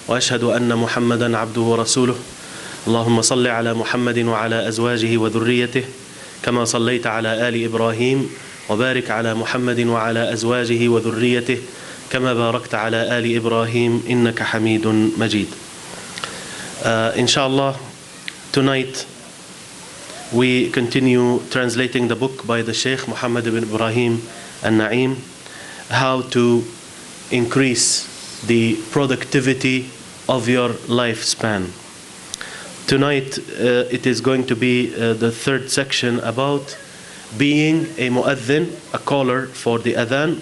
وأشهد أن محمدا عبده ورسوله اللهم صل على محمد وعلى أزواجه وذريته كما صليت على آل إبراهيم وبارك على محمد وعلى أزواجه وذريته كما باركت على آل إبراهيم إنك حميد مجيد. Inshallah, tonight we continue translating the book by the Sheikh Muhammad ibn Ibrahim al-Na'im, how to increase the productivity of your lifespan. Tonight it is going to be the third section about being a mu'adhin, a caller for the adhan,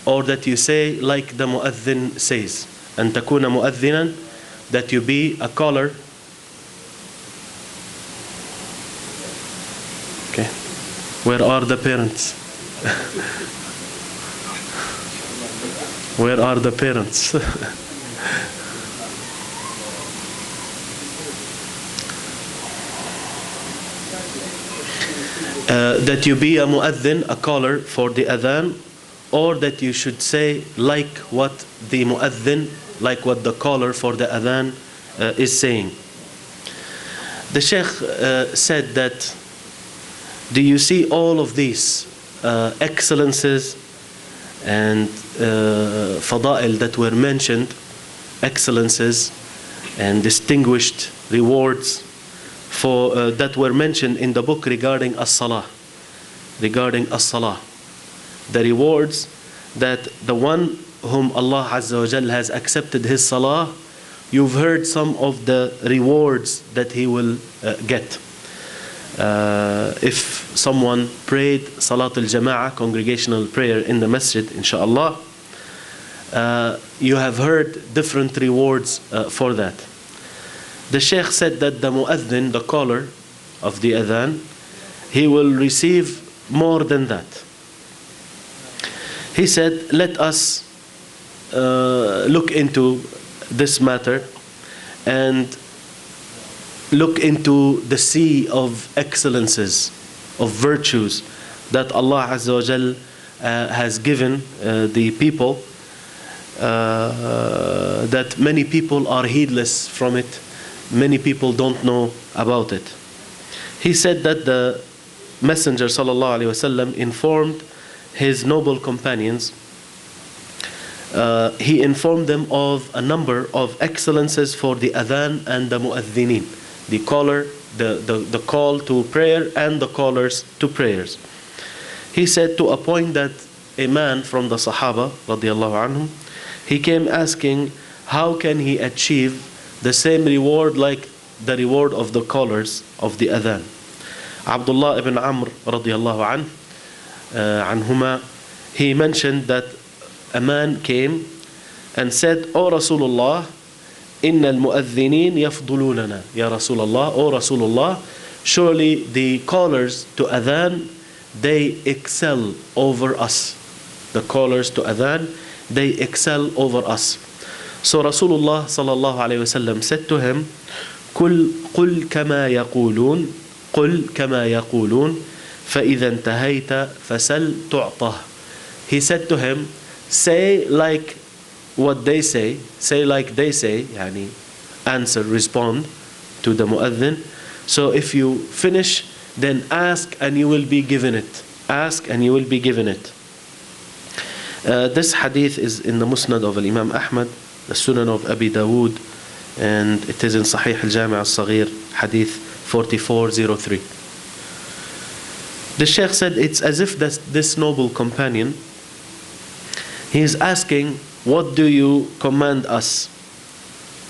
or that you say like the mu'adhin says. أن تكون مؤذنا, that you be a caller. Okay, where are the parents? Where are the parents? That you be a mu'adhin, a caller for the adhan, or that you should say like what the mu'adhin, like what the caller for the adhan is saying. The Sheikh said that, do you see all of these excellences and fada'il that were mentioned, excellences and distinguished rewards for that were mentioned in the book regarding as-salah, the rewards that the one whom Allah Azza wa Jal has accepted his salah, you've heard some of the rewards that he will get. If someone prayed Salat al-Jama'ah, congregational prayer in the masjid, inshallah, you have heard different rewards for that. The Sheikh said that the mu'adhin, the caller of the adhan, he will receive more than that. He said, let us look into this matter and look into the sea of excellences, of virtues that Allah Azza wa Jal has given the people, that many people are heedless from it, many people don't know about it. He said that the Messenger sallallahu alaihi wasallam informed his noble companions, he informed them of a number of excellences for the adhan and the mu'adhinin, the caller, the call to prayer and the callers to prayers. He said, to a point that a man from the Sahaba radiallahu anhum, he came asking how can he achieve the same reward like the reward of the callers of the adhan. Abdullah ibn Amr radiallahu anhuma, he mentioned that a man came and said, O Rasulullah, inna al-mu'adhinin yafdulunana, ya Rasulullah, O Rasulullah, surely the callers to adhan, they excel over us. The callers to adhan, they excel over us. So Rasulullah sallallahu alayhi wasallam said to him, قل كما يقولون, قل كما يقولون, فإذا انتهيت فسل تعطه. He said to him, say like what they say, say like they say, yani answer, respond to the mu'adhin. So if you finish, then ask and you will be given it. Ask and you will be given it. This hadith is in the Musnad of Imam Ahmad, the Sunan of Abi Dawood, and it is in Sahih al-Jami' al-Saghir, hadith 4403. The Sheikh said it's as if this noble companion, he is asking, what do you command us?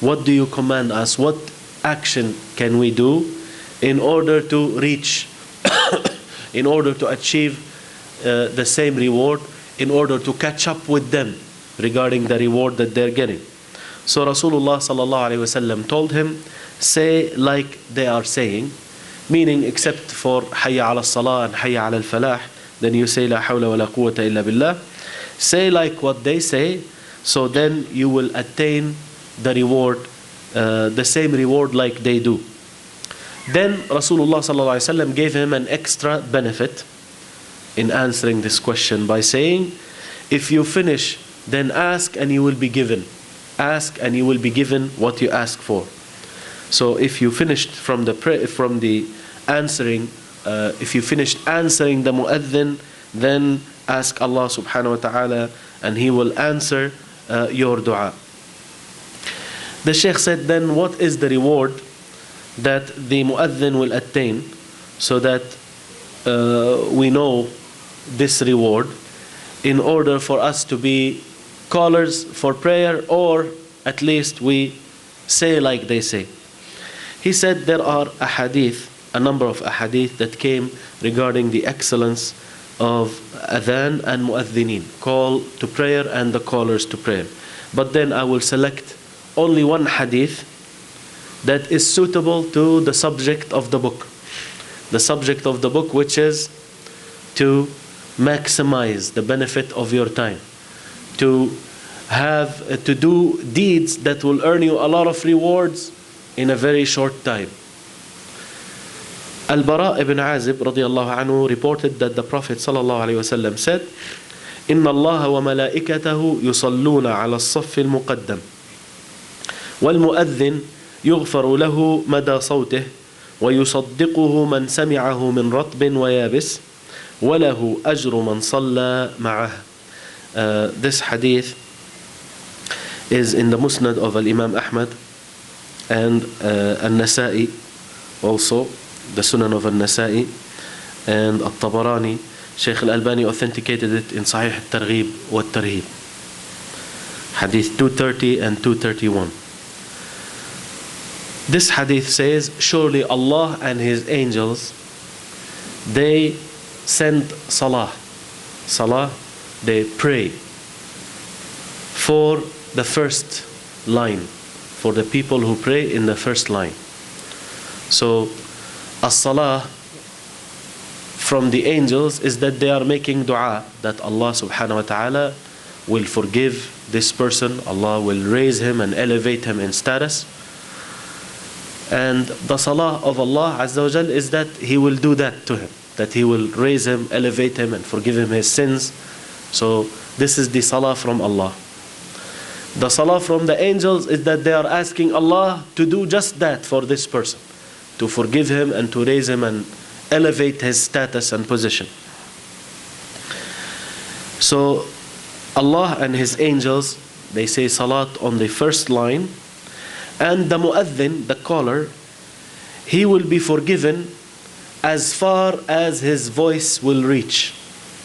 What do you command us? What action can we do in order to reach, in order to achieve the same reward, in order to catch up with them regarding the reward that they're getting? So Rasulullah sallallahu alaihi wasallam told him, say like they are saying, meaning except for hayya ala salah and hayya ala al-falah, then you say la hawla wa la quwwata illa billah. Say like what they say, so then you will attain the reward, the same reward like they do. Then Rasulullah sallallahu alaihi wasallam gave him an extra benefit in answering this question by saying, if you finish, then ask and you will be given. ask and you will be given what you ask for. So if you finished from the answering, if you finished answering the mu'adhin, then ask Allah subhanahu wa ta'ala and He will answer your dua. The Shaykh said, then what is the reward that the mu'adhin will attain, so that we know this reward in order for us to be callers for prayer, or at least we say like they say. He said there are ahadith, a number of ahadith that came regarding the excellence of adhan and mu'adhinin, call to prayer and the callers to prayer. But then I will select only one hadith that is suitable to the subject of the book. The subject of the book, which is to maximize the benefit of your time, to do deeds that will earn you a lot of rewards in a very short time. Al-Bara ibn Azib radiyallahu anhu reported that the Prophet sallallahu alayhi wasallam said, إن الله وملائكته يصلون على الصف المقدم والمؤذن يغفر له مدى صوته ويصدقه من سمعه من رطب ويابس وله أجر من صلى معه. This hadith is in the Musnad of Imam Ahmad and An-Nasa'i, also the Sunan of An-Nasa'i and At-Tabarani. Sheikh Al-Albani authenticated it in Sahih Al-Targhib wa Al-Tarhib, hadith 230 and 231. This hadith says, surely Allah and His angels, they send salah, they pray for the first line, for the people who pray in the first line. So as-salah from the angels is that they are making dua that Allah subhanahu wa ta'ala will forgive this person, Allah will raise him and elevate him in status. And the salah of Allah Azza wa Jal is that He will do that to him, that He will raise him, elevate him and forgive him his sins. So this is the salah from Allah. The salah from the angels is that they are asking Allah to do just that for this person, to forgive him and to raise him and elevate his status and position. So Allah and His angels, they say salat on the first line, and the mu'adhin, the caller, he will be forgiven as far as his voice will reach.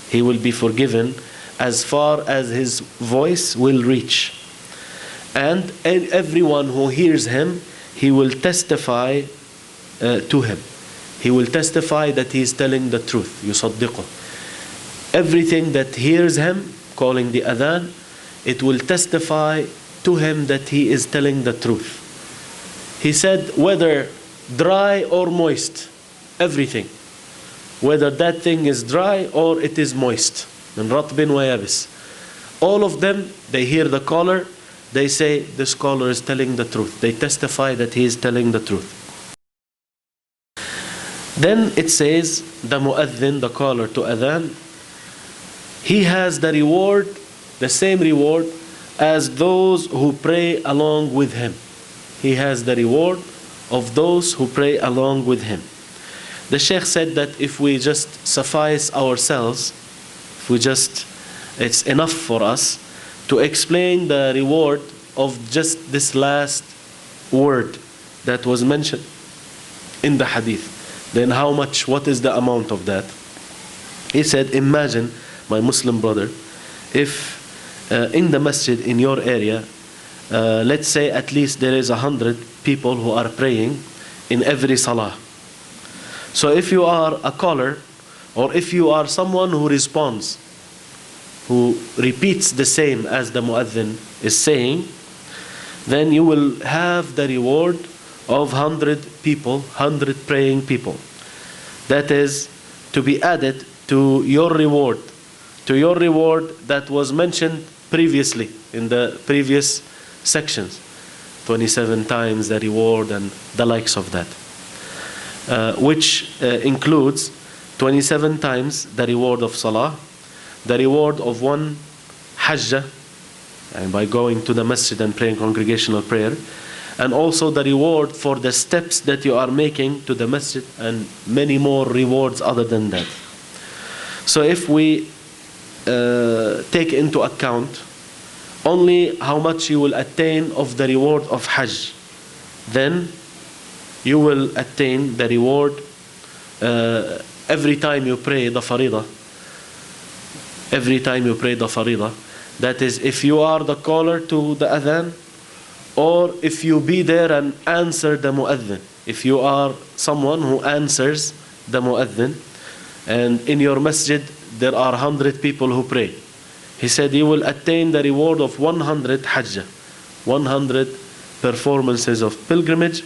He will be forgiven as far as his voice will reach. And everyone who hears him, he will testify to him. He will testify that he is telling the truth. يصدقه. Everything that hears him calling the adhan, it will testify to him that he is telling the truth. He said, whether dry or moist, everything, whether that thing is dry or it is moist, min ratbin wa yabis, all of them, they hear the caller, they say this caller is telling the truth. They testify that he is telling the truth. Then it says, the mu'adhin, the caller to adhan, he has the reward, the same reward as those who pray along with him. He has the reward of those who pray along with him. The Shaykh said that if we just suffice ourselves, it's enough for us to explain the reward of just this last word that was mentioned in the hadith, then what is the amount of that? He said, imagine, my Muslim brother, if in the masjid in your area, let's say at least there is 100 people who are praying in every salah. So if you are a caller, or if you are someone who responds, who repeats the same as the mu'adhin is saying, then you will have the reward of 100 people, 100 praying people. That is to be added to your reward that was mentioned previously in the previous sections. 27 times the reward and the likes of that. Which includes 27 times the reward of salah, the reward of one hajjah, and by going to the masjid and praying congregational prayer, and also the reward for the steps that you are making to the masjid, and many more rewards other than that. So if we take into account only how much you will attain of the reward of Hajj, then you will attain the reward every time you pray the faridah. Every time you pray the faridah. That is, if you are the caller to the adhan, or if you be there and answer the mu'adhin. If you are someone who answers the mu'adhin, and in your masjid there are 100 people who pray, he said you will attain the reward of 100 hajjah, 100 performances of pilgrimage.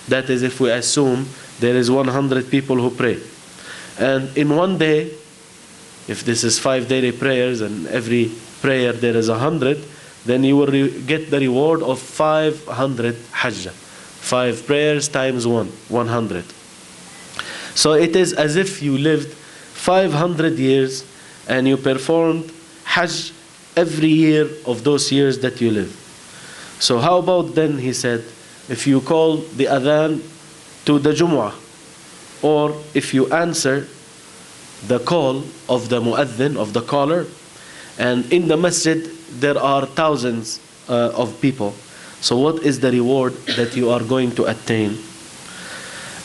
That is, if we assume there is 100 people who pray. And in one day, if this is 5 daily prayers and every prayer there is 100, then you will get the reward of 500 hajjah. 5 prayers times 100. So it is as if you lived 500 years and you performed hajj every year of those years that you live. So how about then, he said, if you call the adhan to the Jumu'ah, or if you answer the call of the mu'adhin, of the caller, and in the masjid there are thousands of people. So what is the reward that you are going to attain?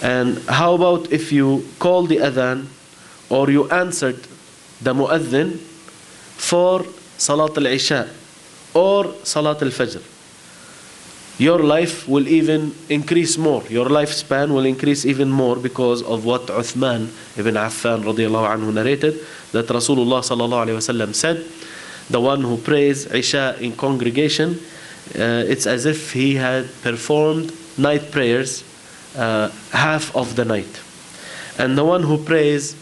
And how about if you call the adhan, or you answered the mu'adhin for Salat al-Isha or Salat al-Fajr? Your life will even increase more. Your lifespan will increase even more, because of what Uthman ibn Affan radiallahu anhu narrated, that Rasulullah sallallahu alayhi wasallam said, the one who prays Isha in congregation, it's as if he had performed night prayers half of the night. And the one who prays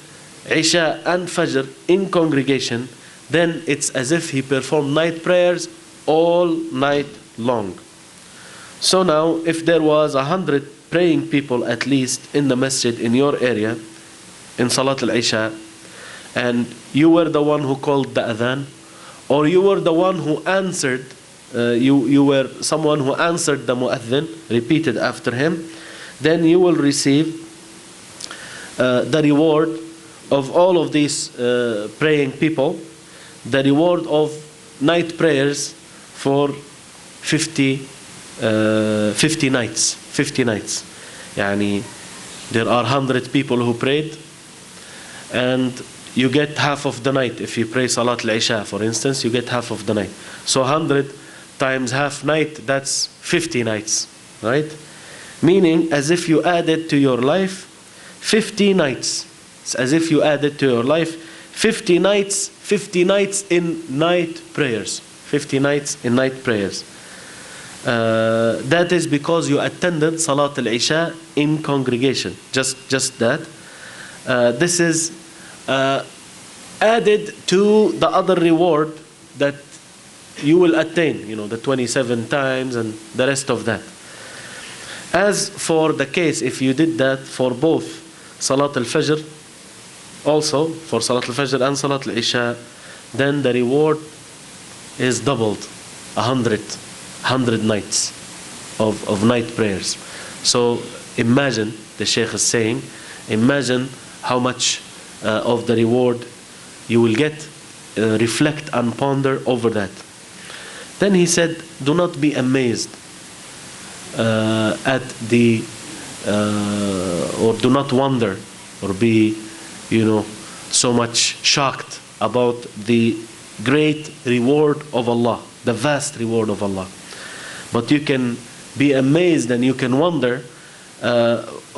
Isha and Fajr in congregation, then it's as if he performed night prayers all night long. So now, if there was 100 praying people at least in the masjid in your area, in Salat al-Isha, and you were the one who called the adhan, or you were the one who answered, you were someone who answered the mu'adhin, repeated after him, then you will receive the reward of all of these praying people, the reward of night prayers for 50 nights. 50 nights. Yani, there are 100 people who prayed, and you get half of the night. If you pray Salat al-Isha, for instance, you get half of the night. So 100 times half night, that's 50 nights, right? Meaning, as if you added to your life 50 nights. It's as if you added to your life 50 nights in night prayers. 50 nights in night prayers. That is because you attended Salat al-Isha in congregation. Just that. This is added to the other reward that you will attain, the 27 times and the rest of that. As for the case, if you did that for both Salat al-Fajr, also for Salat al-Fajr and Salat al-Isha, then the reward is doubled, 100 nights of night prayers. So imagine, the Sheikh is saying, imagine how much of the reward you will get. Reflect and ponder over that. Then he said, do not be amazed at the or do not wonder or be so much shocked about the great reward of Allah, the vast reward of Allah. But you can be amazed and you can wonder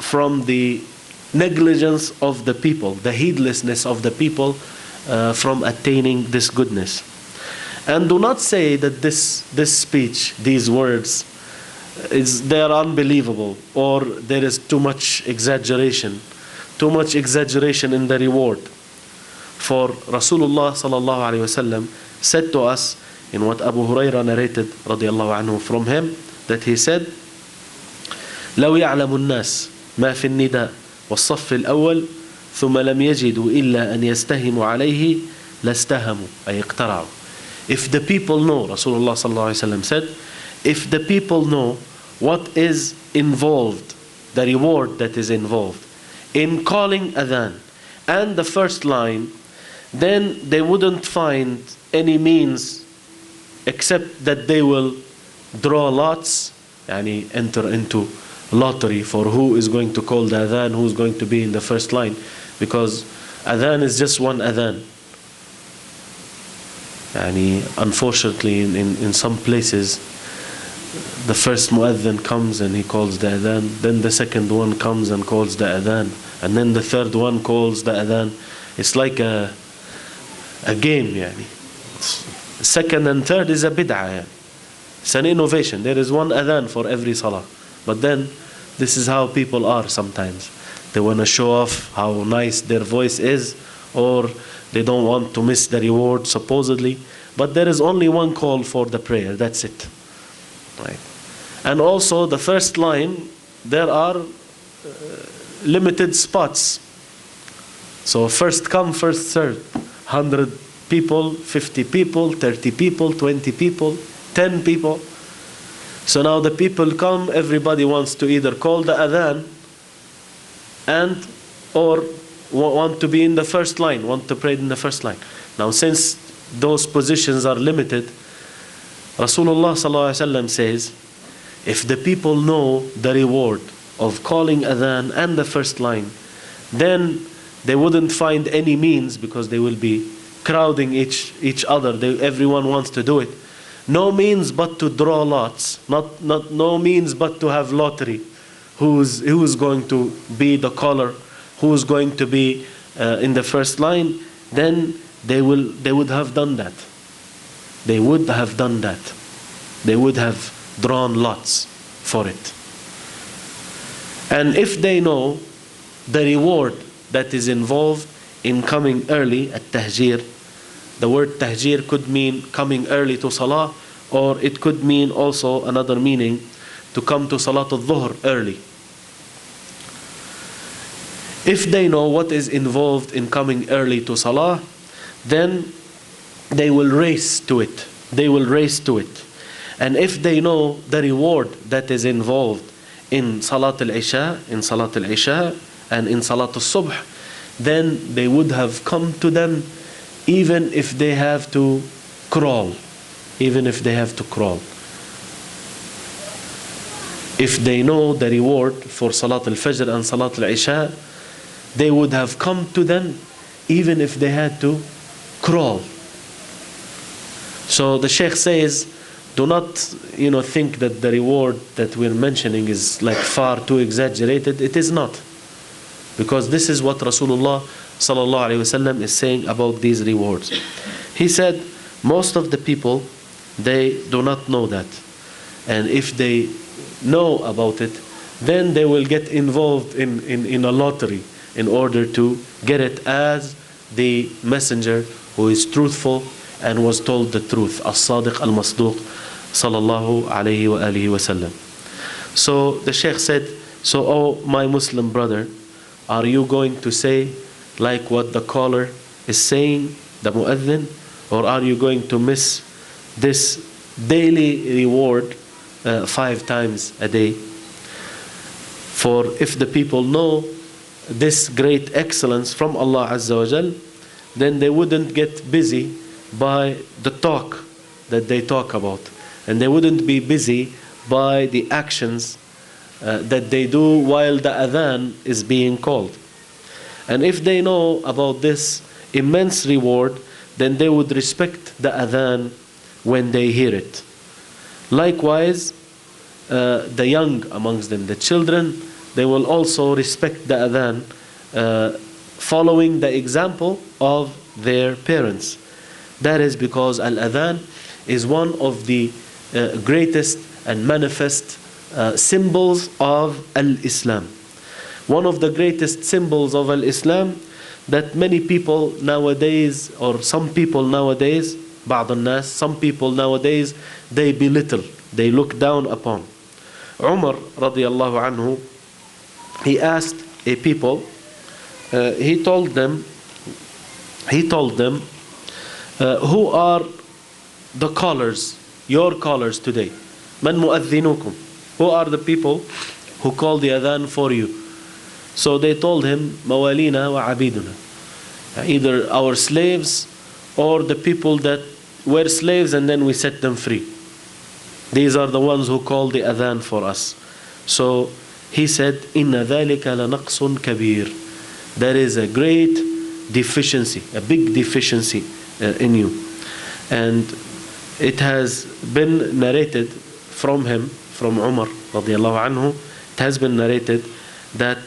from the negligence of the people, the heedlessness of the people from attaining this goodness. And do not say that this speech, these words, they are unbelievable, or there is too much exaggeration in the reward. For Rasulullah sallallahu alaihi wasallam said to us in what Abu Hurairah narrated radiallahu anhu from him, that he said, لو يعلم الناس ما في النداء والصف الأول ثم لم يجدوا إلا أن يستهموا عليه لاستهموا أي اقترعوا. If the people know, Rasulullah sallallahu alaihi wasallam said, if the people know what is involved, the reward that is involved in calling adhan and the first line, then they wouldn't find any means except that they will draw lots, yani enter into lottery for who is going to call the adhan, who is going to be in the first line, because adhan is just one adhan. Yani unfortunately in some places the first muadhin comes and he calls the adhan, then the second one comes and calls the adhan, and then the third one calls the adhan. It's like a game, yani. Second and third is a bid'ah, yani. It's an innovation. There is one adhan for every salah. But then this is how people are sometimes. They want to show off how nice their voice is, or they don't want to miss the reward supposedly. But there is only one call for the prayer, that's it. Right. And also the first line, there are limited spots. So first come, first served. 100 people, 50 people, 30 people, 20 people, 10 people. So now the people come, everybody wants to either call the adhan and or want to be in the first line, want to pray in the first line. Now since those positions are limited, Rasulullah sallallahu alaihi wasallam says, if the people know the reward of calling adhan and the first line, then they wouldn't find any means, because they will be crowding each other. Everyone wants to do it. No means but to draw lots. No means but to have lottery. Who's going to be the caller? Who's going to be in the first line? Then they would have done that. They would have done that. They would have drawn lots for it. And if they know the reward that is involved in coming early at tahjir, the word tahjir could mean coming early to salah, or it could mean also another meaning, to come to salat al-dhuhr early. If they know what is involved in coming early to salah, then they will race to it. They will race to it. And if they know the reward that is involved in salat al-isha, and in salat al-subh, then they would have come to them, even if they have to crawl. Even if they have to crawl. If they know the reward for Salat al-Fajr and Salat al-Isha, they would have come to them even if they had to crawl. So the Sheikh says, do not think that the reward that we're mentioning is like far too exaggerated. It is not. Because this is what Rasulullah sallallahu alaihi wasallam is saying about these rewards. He said, most of the people, they do not know that. And if they know about it, then they will get involved in a lottery in order to get it, as the messenger who is truthful and was told the truth, as-sadiq al-masduq sallallahu alayhi wa alihi wa sallam. So the Sheikh said, so oh my Muslim brother, are you going to say like what the caller is saying, the muadhin, or are you going to miss this daily reward 5 times a day? For if the people know this great excellence from Allah Azza wa Jal, then they wouldn't get busy by the talk that they talk about, and they wouldn't be busy by the actions that they do while the adhan is being called. And if they know about this immense reward, then they would respect the adhan when they hear it. Likewise, the young amongst them, the children, they will also respect the adhan, following the example of their parents. That is because al-adhan is one of the greatest and manifest symbols of al-Islam. One of the greatest symbols of al-Islam that many people nowadays, or some people nowadays, بعض الناس, some people nowadays, they belittle, they look down upon. Umar radiallahu anhu, he asked a people, he told them, who are the callers, your callers today? Man mu'adhinukum. Who are the people who call the adhan for you? So they told him, mawalina wa abiduna. Either our slaves or the people that were slaves and then we set them free. These are the ones who call the adhan for us. So he said, Inna dhalika lanaqsun kabir. There is a great deficiency, a big deficiency in you. And it has been narrated from him, from Umar radiallahu anhu, it has been narrated that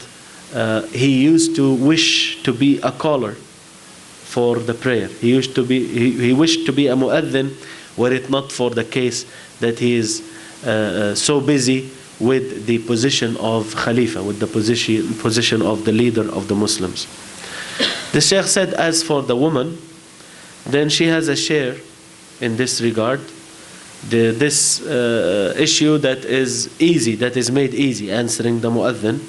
he used to wish to be a caller for the prayer. He wished to be a mu'adhin, were it not for the case that he is so busy with the position of Khalifa, with the position of the leader of the Muslims. The Shaykh said, as for the woman, then she has a share in this regard. This issue that is easy, that is made easy, answering the mu'adhin.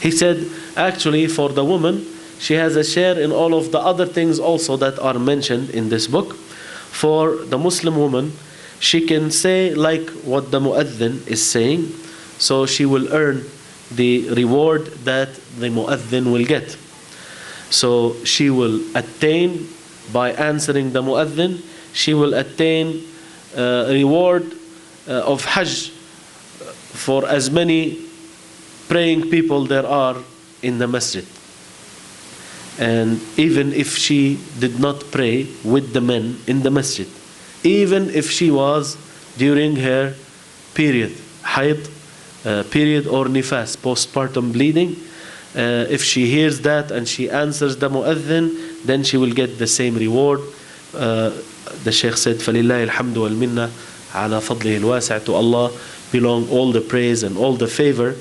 He said, actually for the woman, she has a share in all of the other things also that are mentioned in this book. For the Muslim woman, she can say like what the mu'adhin is saying, so she will earn the reward that the mu'adhin will get. So she will attain, by answering the mu'adhin, she will attain reward of Hajj for as many praying people there are in the masjid. And even if she did not pray with the men in the masjid, even if she was during her period, hayd period or nifas, postpartum bleeding, if she hears that and she answers the mu'adhin, then she will get the same reward. The Shaykh said, فَلِلَّهِ الْحَمْدُ وَالْمِنَّةِ عَلَى فَضْلِهِ الْوَاسِعِ. To Allah belong all the praise and all the favor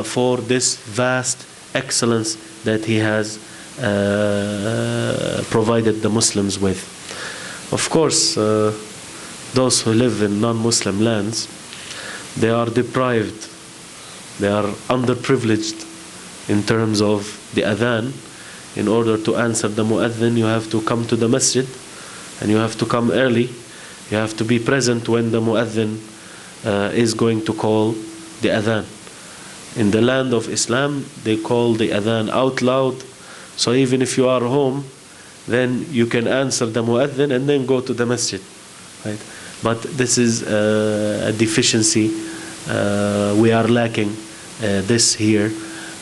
for this vast excellence that He has provided the Muslims with. Of course, those who live in non-Muslim lands, they are deprived, they are underprivileged in terms of the adhan. In order to answer the mu'adhin, you have to come to the masjid, and you have to come early. You have to be present when the mu'adhin is going to call the adhan. In the land of Islam, they call the adhan out loud. So even if you are home, then you can answer the mu'adhin and then go to the masjid, right? But this is a deficiency. We are lacking this here,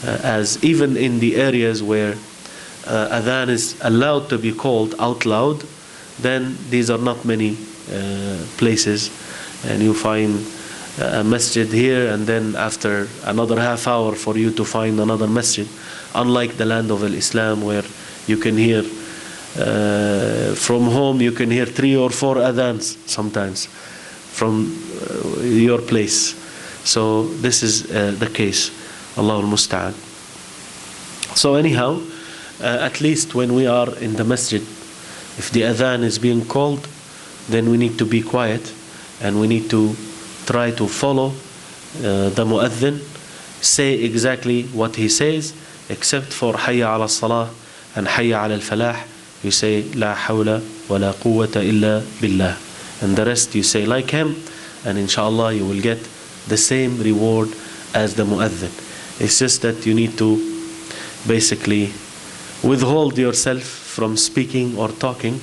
as even in the areas where adhan is allowed to be called out loud, then these are not many places, and you find a masjid here and then after another half hour for you to find another masjid, unlike the land of Islam where you can hear from home, you can hear 3 or 4 adhans sometimes from your place. So this is the case. Allahu al-Musta'an. So anyhow, at least when we are in the masjid, if the adhan is being called, then we need to be quiet and we need to try to follow the mu'adhin, say exactly what he says, except for hayya ala salah and hayya ala al-falah. You say la hawla wa la quwwata illa billah, and the rest you say like him, and inshallah you will get the same reward as the mu'adhin. It's just that you need to basically withhold yourself from speaking or talking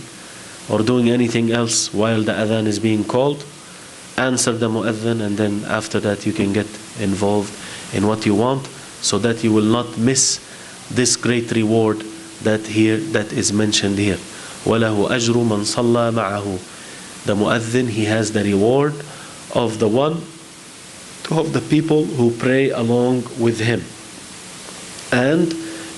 or doing anything else while the adhan is being called. Answer the mu'adhin, and then after that you can get involved in what you want, so that you will not miss this great reward that is mentioned here. وَلَهُ أَجْرُ مَنْ صَلَّى مَعَهُ. The mu'adhin, he has the reward of the one of the people who pray along with him. And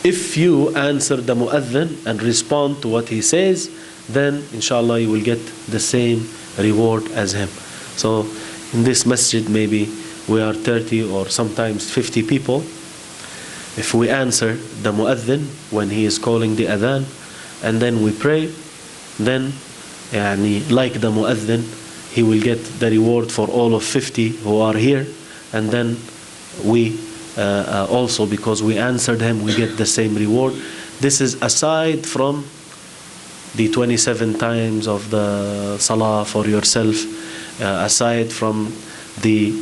if you answer the mu'adhin and respond to what he says, then inshallah you will get the same reward as him. So in this masjid maybe we are 30 or sometimes 50 people. If we answer the mu'adhin when he is calling the adhan, and then we pray, then like the mu'adhin, he will get the reward for all of 50 who are here, and then we also, because we answered him, we get the same reward. This is aside from the 27 times of the salah for yourself, aside from the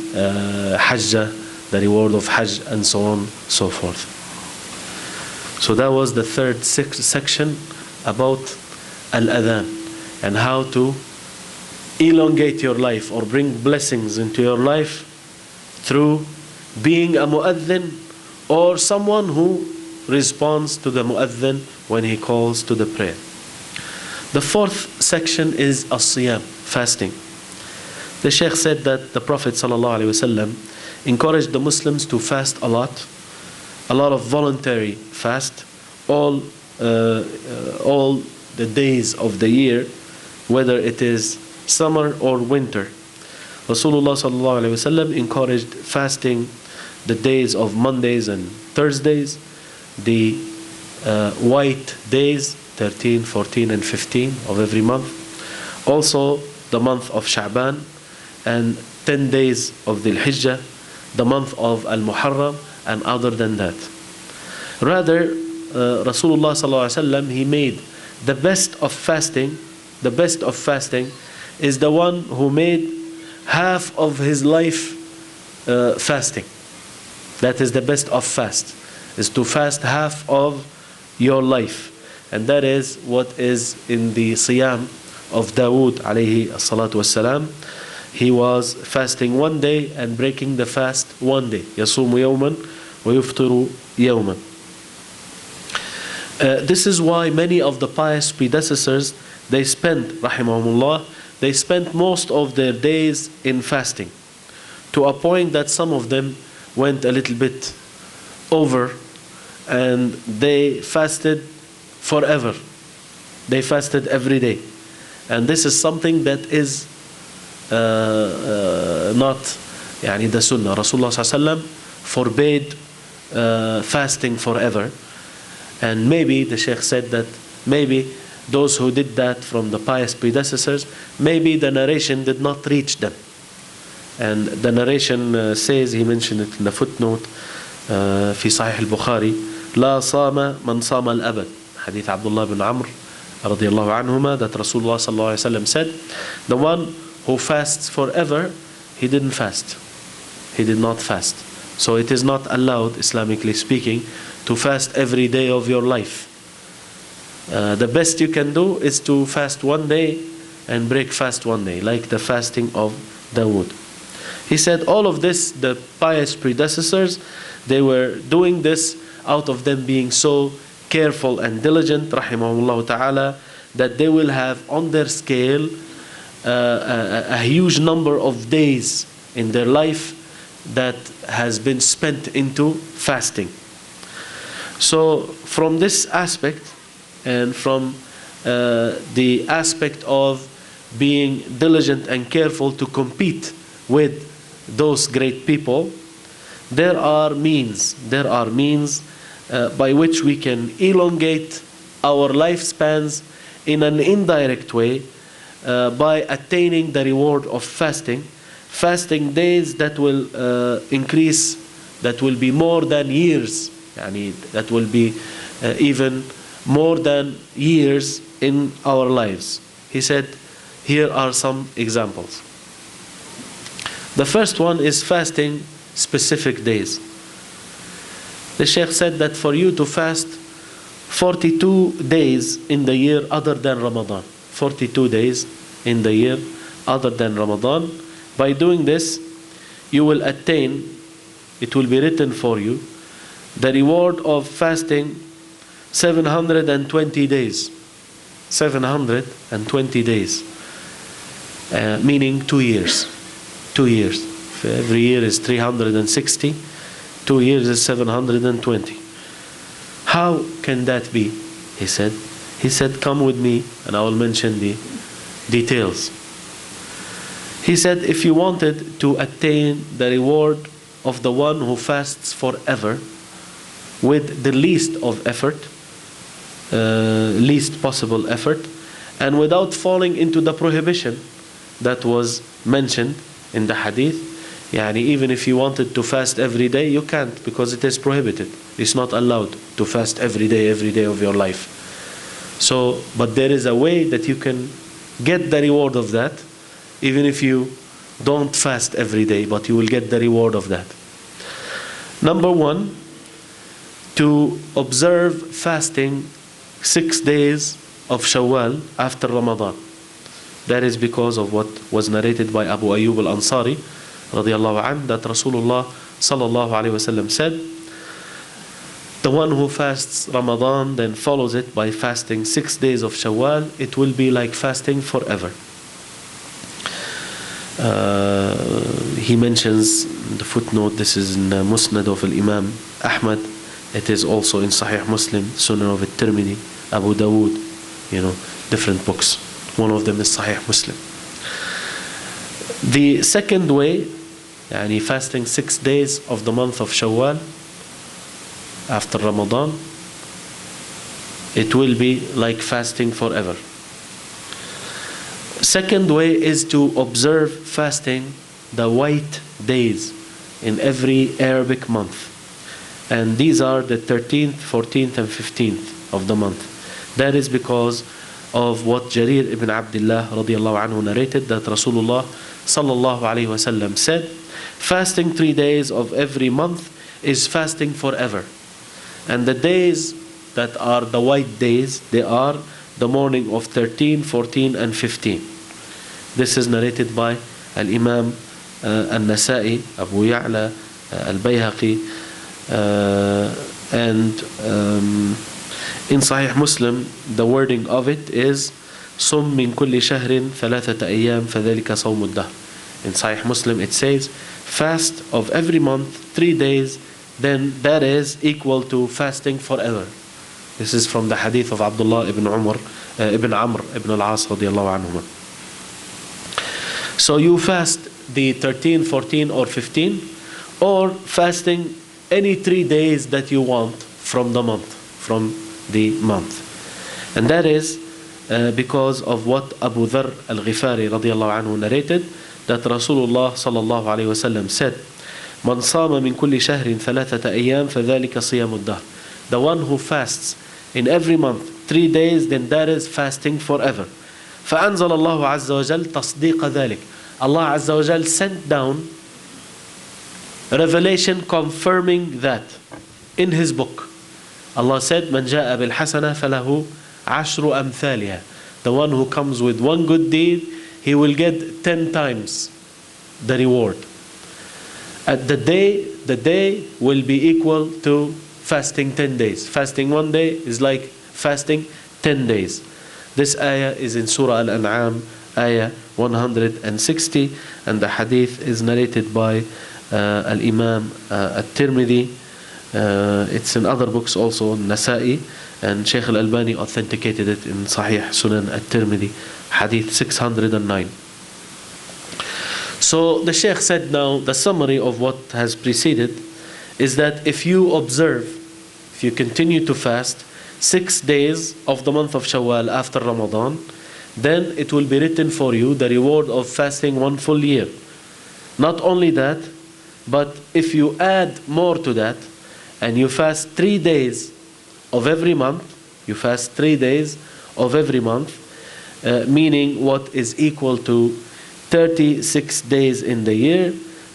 hajjah, the reward of hajj, and so on, so forth. So that was the third section about al-adhan and how to elongate your life or bring blessings into your life through being a mu'adhin or someone who responds to the mu'adhin when he calls to the prayer. The fourth section is as-siyam, fasting. The Sheikh said that the Prophet ﷺ encouraged the Muslims to fast a lot of voluntary fast, all the days of the year, whether it is summer or winter. Rasulullah ﷺ encouraged fasting the days of Mondays and Thursdays, the white days, 13, 14 and 15 of every month. Also the month of Sha'ban and 10 days of Dhul Hijjah, the month of Al-Muharram, and other than that. Rather, Rasulullah ﷺ, he made the best of fasting is the one who made half of his life fasting. That is the best of fast, is to fast half of your life. And that is what is in the siyam of Dawood alayhi as-salatu was-salam. He was fasting one day and breaking the fast one day. يَصُومُ يَوْمًا وَيُفْطِرُ يَوْمًا. This is why many of the pious predecessors, they spent, rahimahumullah, they spent most of their days in fasting, to a point that some of them went a little bit over and they fasted forever. They fasted every day. And this is something that is not the Sunnah. Rasulullah ﷺ forbade fasting forever. And maybe the Sheikh said that maybe those who did that from the pious predecessors, maybe the narration did not reach them. And the narration says, he mentioned it in the footnote, في صحيح البخاري, لا صام من صام الأبد. Hadith Abdullah bin Amr radiyallahu anhuma, that Rasulullah sallallahu alaihi wasallam said, the one who fasts forever, he didn't fast. He did not fast. So it is not allowed, Islamically speaking, to fast every day of your life. The best you can do is to fast one day and break fast one day, like the fasting of Dawood. He said all of this, the pious predecessors, they were doing this out of them being so careful and diligent, rahimahullah ta'ala, that they will have on their scale a huge number of days in their life that has been spent into fasting. So from this aspect, and from the aspect of being diligent and careful to compete with those great people, there are means by which we can elongate our lifespans in an indirect way by attaining the reward of fasting days that will increase, that will be more than years, that will be even more than years in our lives. He said, here are some examples. The first one is fasting specific days. The Sheikh said that for you to fast 42 days in the year other than Ramadan, 42 days in the year other than Ramadan, by doing this, you will attain, it will be written for you, the reward of fasting 720 days. 720 days. Meaning 2 years. 2 years. Every year is 360. 2 years is 720. How can that be? He said, come with me and I will mention the details. He said, if you wanted to attain the reward of the one who fasts forever with the least of effort, least possible effort, and without falling into the prohibition that was mentioned in the hadith, even if you wanted to fast every day, you can't, because it is prohibited. It's not allowed to fast every day of your life. So, but there is a way that you can get the reward of that, even if you don't fast every day, but you will get the reward of that. Number one, to observe fasting 6 days of Shawwal after Ramadan. That is because of what was narrated by Abu Ayyub al-Ansari radiyallahu anhu, that Rasulullah sallallahu alayhi wasallam said, the one who fasts Ramadan then follows it by fasting 6 days of Shawwal, it will be like fasting forever. He mentions in the footnote, this is in the Musnad of Imam Ahmad, it is also in Sahih Muslim, Sunnah of الترمذي, Abu Dawood, different books. One of them is Sahih Muslim. The second way, fasting 6 days of the month of Shawwal after Ramadan, it will be like fasting forever. Second way is to observe fasting the white days in every Arabic month. And these are the 13th, 14th and 15th of the month. That is because of what Jarir ibn Abdullah radiyallahu anhu narrated, that Rasulullah sallallahu alayhi wasallam said, fasting 3 days of every month is fasting forever. And the days that are the white days, they are the morning of 13, 14 and 15. This is narrated by Al-Imam Al-Nasa'i, Abu Ya'la, Al-Bayhaqi, and in Sahih Muslim, the wording of it is صُمْ مِنْ كُلِّ شَهْرٍ ثَلَاثَةَ أَيَّامٍ فَذَلِكَ صَوْمُ الدَّهْرِ. In Sahih Muslim it says, fast of every month 3 days, then that is equal to fasting forever. This is from the hadith of Abdullah ibn Amr ibn al-As radiyallahu anhuma. So you fast the 13, 14 or 15, or fasting any 3 days that you want from the month. And that is because of what Abu Dharr al-Ghifari radiyallahu anhu narrated, that Rasulullah sallallahu alayhi wasallam said, من صام من كل شهر ثلاثة أيام فذلك صيام الدهر. The one who fasts in every month 3 days, then that is fasting forever. فأنزل الله عز وجل تصديق ذلك. Allah Azza wa Jal sent down revelation confirming that in His book. Allah said, من جاء بالحسنة فله عشر أمثالها. The one who comes with one good deed, he will get 10 times the reward. At the day will be equal to fasting 10 days. Fasting 1 day is like fasting 10 days. This ayah is in Surah Al-An'am, ayah 160, and the hadith is narrated by Al-Imam At-Tirmidhi. It's in other books also, Nasa'i, and Sheikh Al-Albani authenticated it in Sahih Sunan At-Tirmidhi, hadith 609. So the Sheikh said now, the summary of what has preceded is that if you continue to fast 6 days of the month of Shawwal after Ramadan, then it will be written for you the reward of fasting 1 full year. Not only that, but if you add more to that, and you fast 3 days of every month, meaning what is equal to 36 days in the year,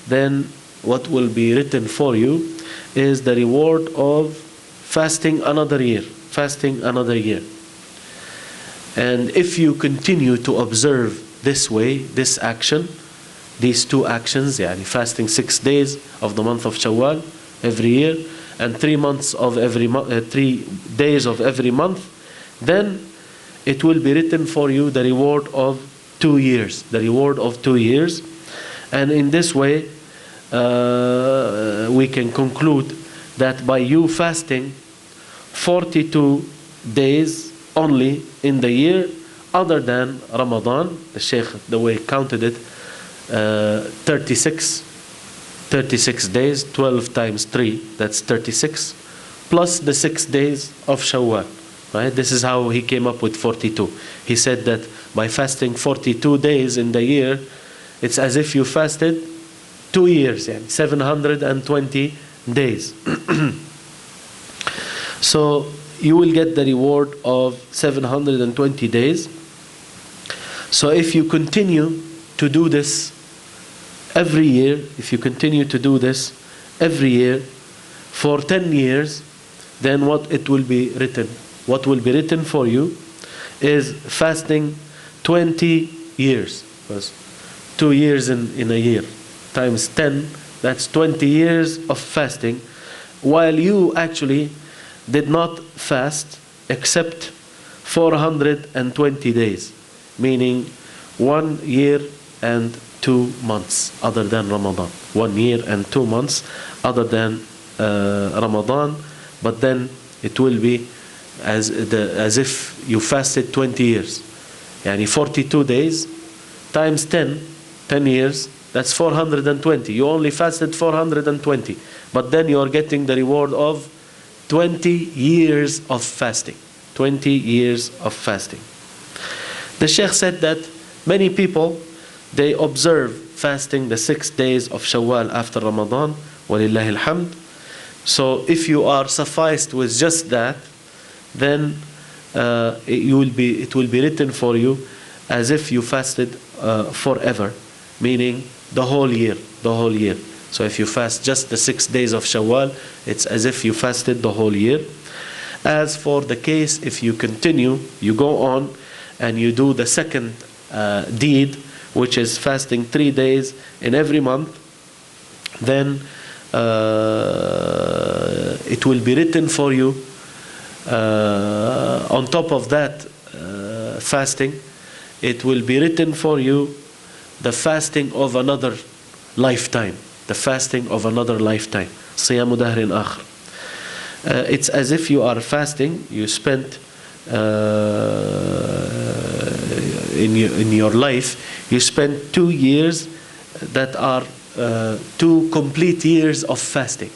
then what will be written for you is the reward of fasting another year. And if you continue to observe this way, this action, these two actions, fasting 6 days of the month of Shawwal every year, and 3 days of every month, then it will be written for you the reward of 2 years. And in this way, we can conclude that by you fasting 42 days only in the year, other than Ramadan, the Sheikh, the way he counted it, 36 days, 12 times 3, that's 36, plus the 6 days of Shawwal. Right? This is how he came up with 42. He said that by fasting 42 days in the year, it's as if you fasted 2 years, 720 days. So you will get the reward of 720 days. So if you continue to do this every year, if you continue to do this every year for 10 years, then what it will be written? What will be written for you is fasting 20 years. Because 2 years in a year times 10, that's 20 years of fasting, while you actually did not fast except 420 days, meaning 1 year and 2 months other than Ramadan. 1 year and 2 months other than Ramadan, but then it will be as if you fasted 20 years. Yani 42 days times 10 years, that's 420. You only fasted 420, but then you are getting the reward of 20 years of fasting. 20 years of fasting. The Sheikh said that many people, they observe fasting the 6 days of Shawwal after Ramadan, walillahi alhamd. So if you are sufficed with just that, then it will be written for you as if you fasted forever, meaning the whole year. So if you fast just the 6 days of Shawwal, it's as if you fasted the whole year. As for the case, if you continue, you go on and you do the second deed, which is fasting 3 days in every month, then it will be written for you on top of that fasting, it will be written for you the fasting of another lifetime. The fasting of another lifetime. صيام دهر آخر. It's as if you are fasting, you spent in your life, you spent 2 years that are 2 complete years of fasting.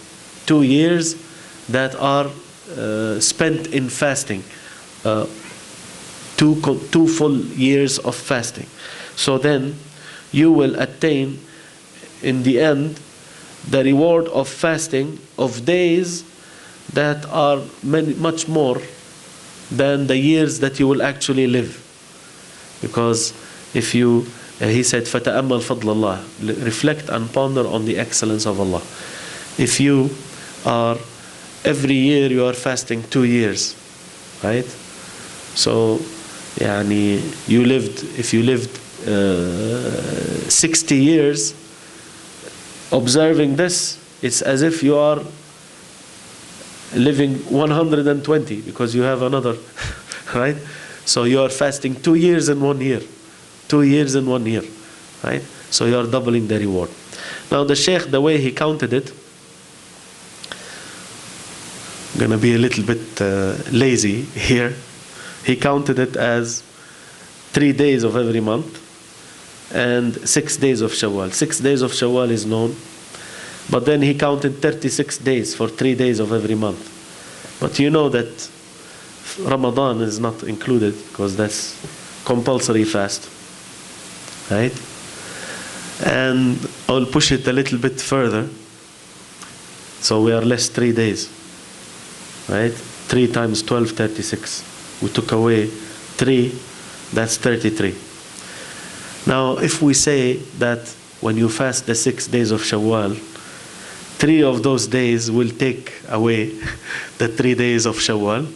2 years that are spent in fasting. 2 full years of fasting. So then you will attain in the end the reward of fasting of days that are much more than the years that you will actually live. Because if you, he said, فَتَأَمَّلْ فَضْلَ اللَّهِ, reflect and ponder on the excellence of Allah. If you are, every year you are fasting 2 years, right? So, يعني, if you lived 60 years observing this, it's as if you are living 120, because you have another, right? So you are fasting 2 years in 1 year. 2 years in 1 year, right? So you are doubling the reward. Now the Sheikh, the way he counted it, I'm going to be a little bit lazy here. He counted it as 3 days of every month and 6 days of Shawwal. 6 days of Shawwal is known, but then he counted 36 days for 3 days of every month. But you know that Ramadan is not included, because that's compulsory fast, right? And I'll push it a little bit further, so we are less 3 days, right? 3 times 12, 36. We took away 3, that's 33. Now if we say that when you fast the 6 days of Shawwal, 3 of those days will take away the 3 days of Shawwal,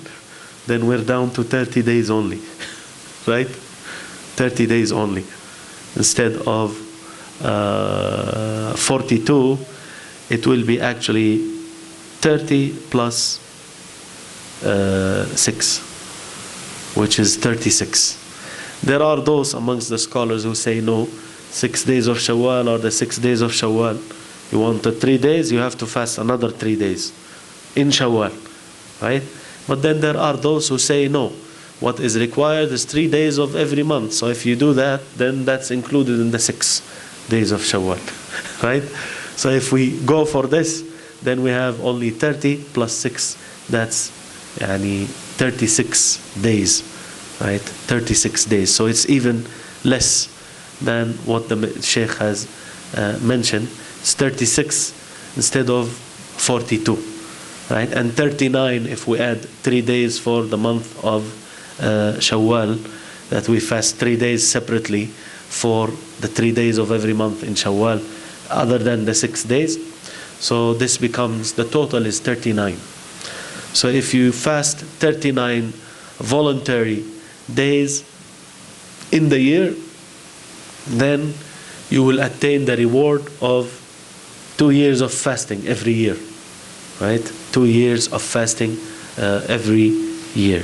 then we're down to 30 days only, right? 30 days only. Instead of 42, it will be actually 30 plus 6, which is 36. There are those amongst the scholars who say no, 6 days of Shawwal are the 6 days of Shawwal. You want the 3 days, you have to fast another 3 days in Shawwal, right? But then there are those who say no, what is required is 3 days of every month. So if you do that, then that's included in the 6 days of Shawwal, right? So if we go for this, then we have only 30 plus 6, that's yani 36 days, right? 36 days. So it's even less than what the Sheikh has mentioned. It's 36 instead of 42. right? And 39 if we add 3 days for the month of Shawwal, that we fast 3 days separately for the 3 days of every month in Shawwal, other than the 6 days. So this becomes, the total is 39. So if you fast 39 voluntary days in the year, then you will attain the reward of 2 years of fasting every year, right? 2 years of fasting every year.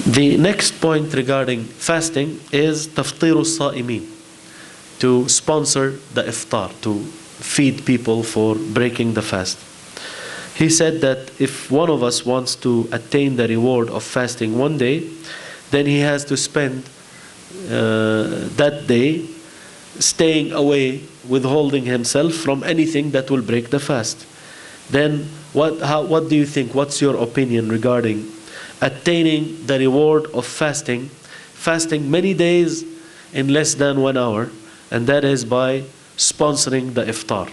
The next point regarding fasting is تفطير الصائمين, to sponsor the iftar, to feed people for breaking the fast. He said that if one of us wants to attain the reward of fasting one day, then he has to spend that day staying away, withholding himself from anything that will break the fast. Then what do you think? What's your opinion regarding attaining the reward of fasting many days in less than 1 hour, and that is by sponsoring the iftar?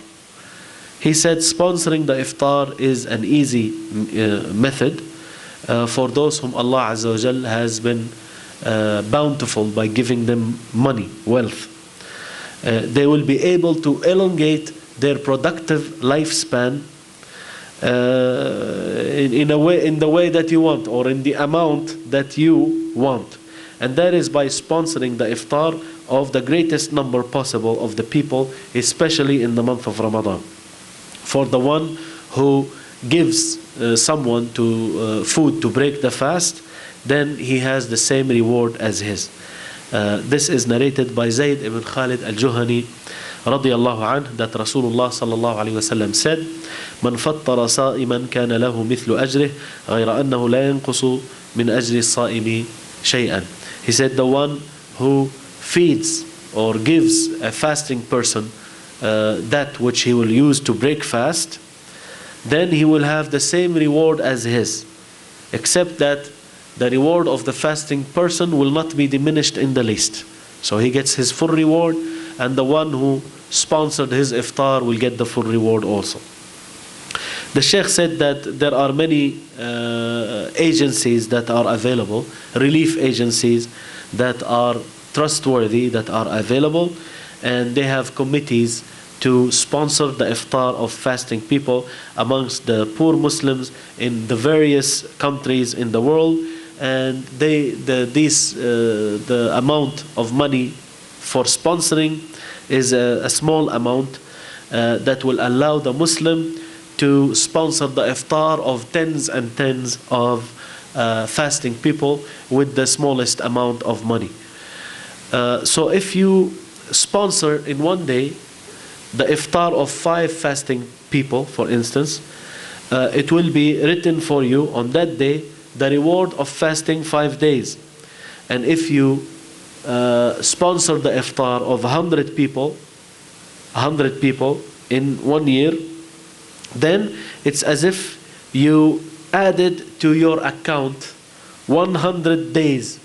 He said sponsoring the iftar is an easy method for those whom Allah Azza wa Jal has been bountiful by giving them money, wealth. They will be able to elongate their productive lifespan in the way that you want, or in the amount that you want. And that is by sponsoring the iftar of the greatest number possible of the people, especially in the month of Ramadan. For the one who gives someone food to break the fast, then he has the same reward as his. This is narrated by Zayd ibn Khalid al-Juhani radiyallahu anhu, that Rasulullah sallallahu alayhi wa sallam said, من فطر صائما كان له مثل أجره غير أنه لا ينقص من أجر الصائم شيئا. He said the one who feeds or gives a fasting person that which he will use to break fast, then he will have the same reward as his, except that the reward of the fasting person will not be diminished in the least. So he gets his full reward, and the one who sponsored his iftar will get the full reward also. The Sheikh said that there are many agencies that are available, relief agencies that are trustworthy, that are available, and they have committees to sponsor the iftar of fasting people amongst the poor Muslims in the various countries in the world. And the amount of money for sponsoring is a small amount that will allow the Muslim to sponsor the iftar of tens and tens of fasting people with the smallest amount of money. So if you sponsor in one day the iftar of 5 fasting people, for instance, it will be written for you on that day the reward of fasting 5 days. And if you sponsor the iftar of 100 people in 1 year, then it's as if you added to your account 100 days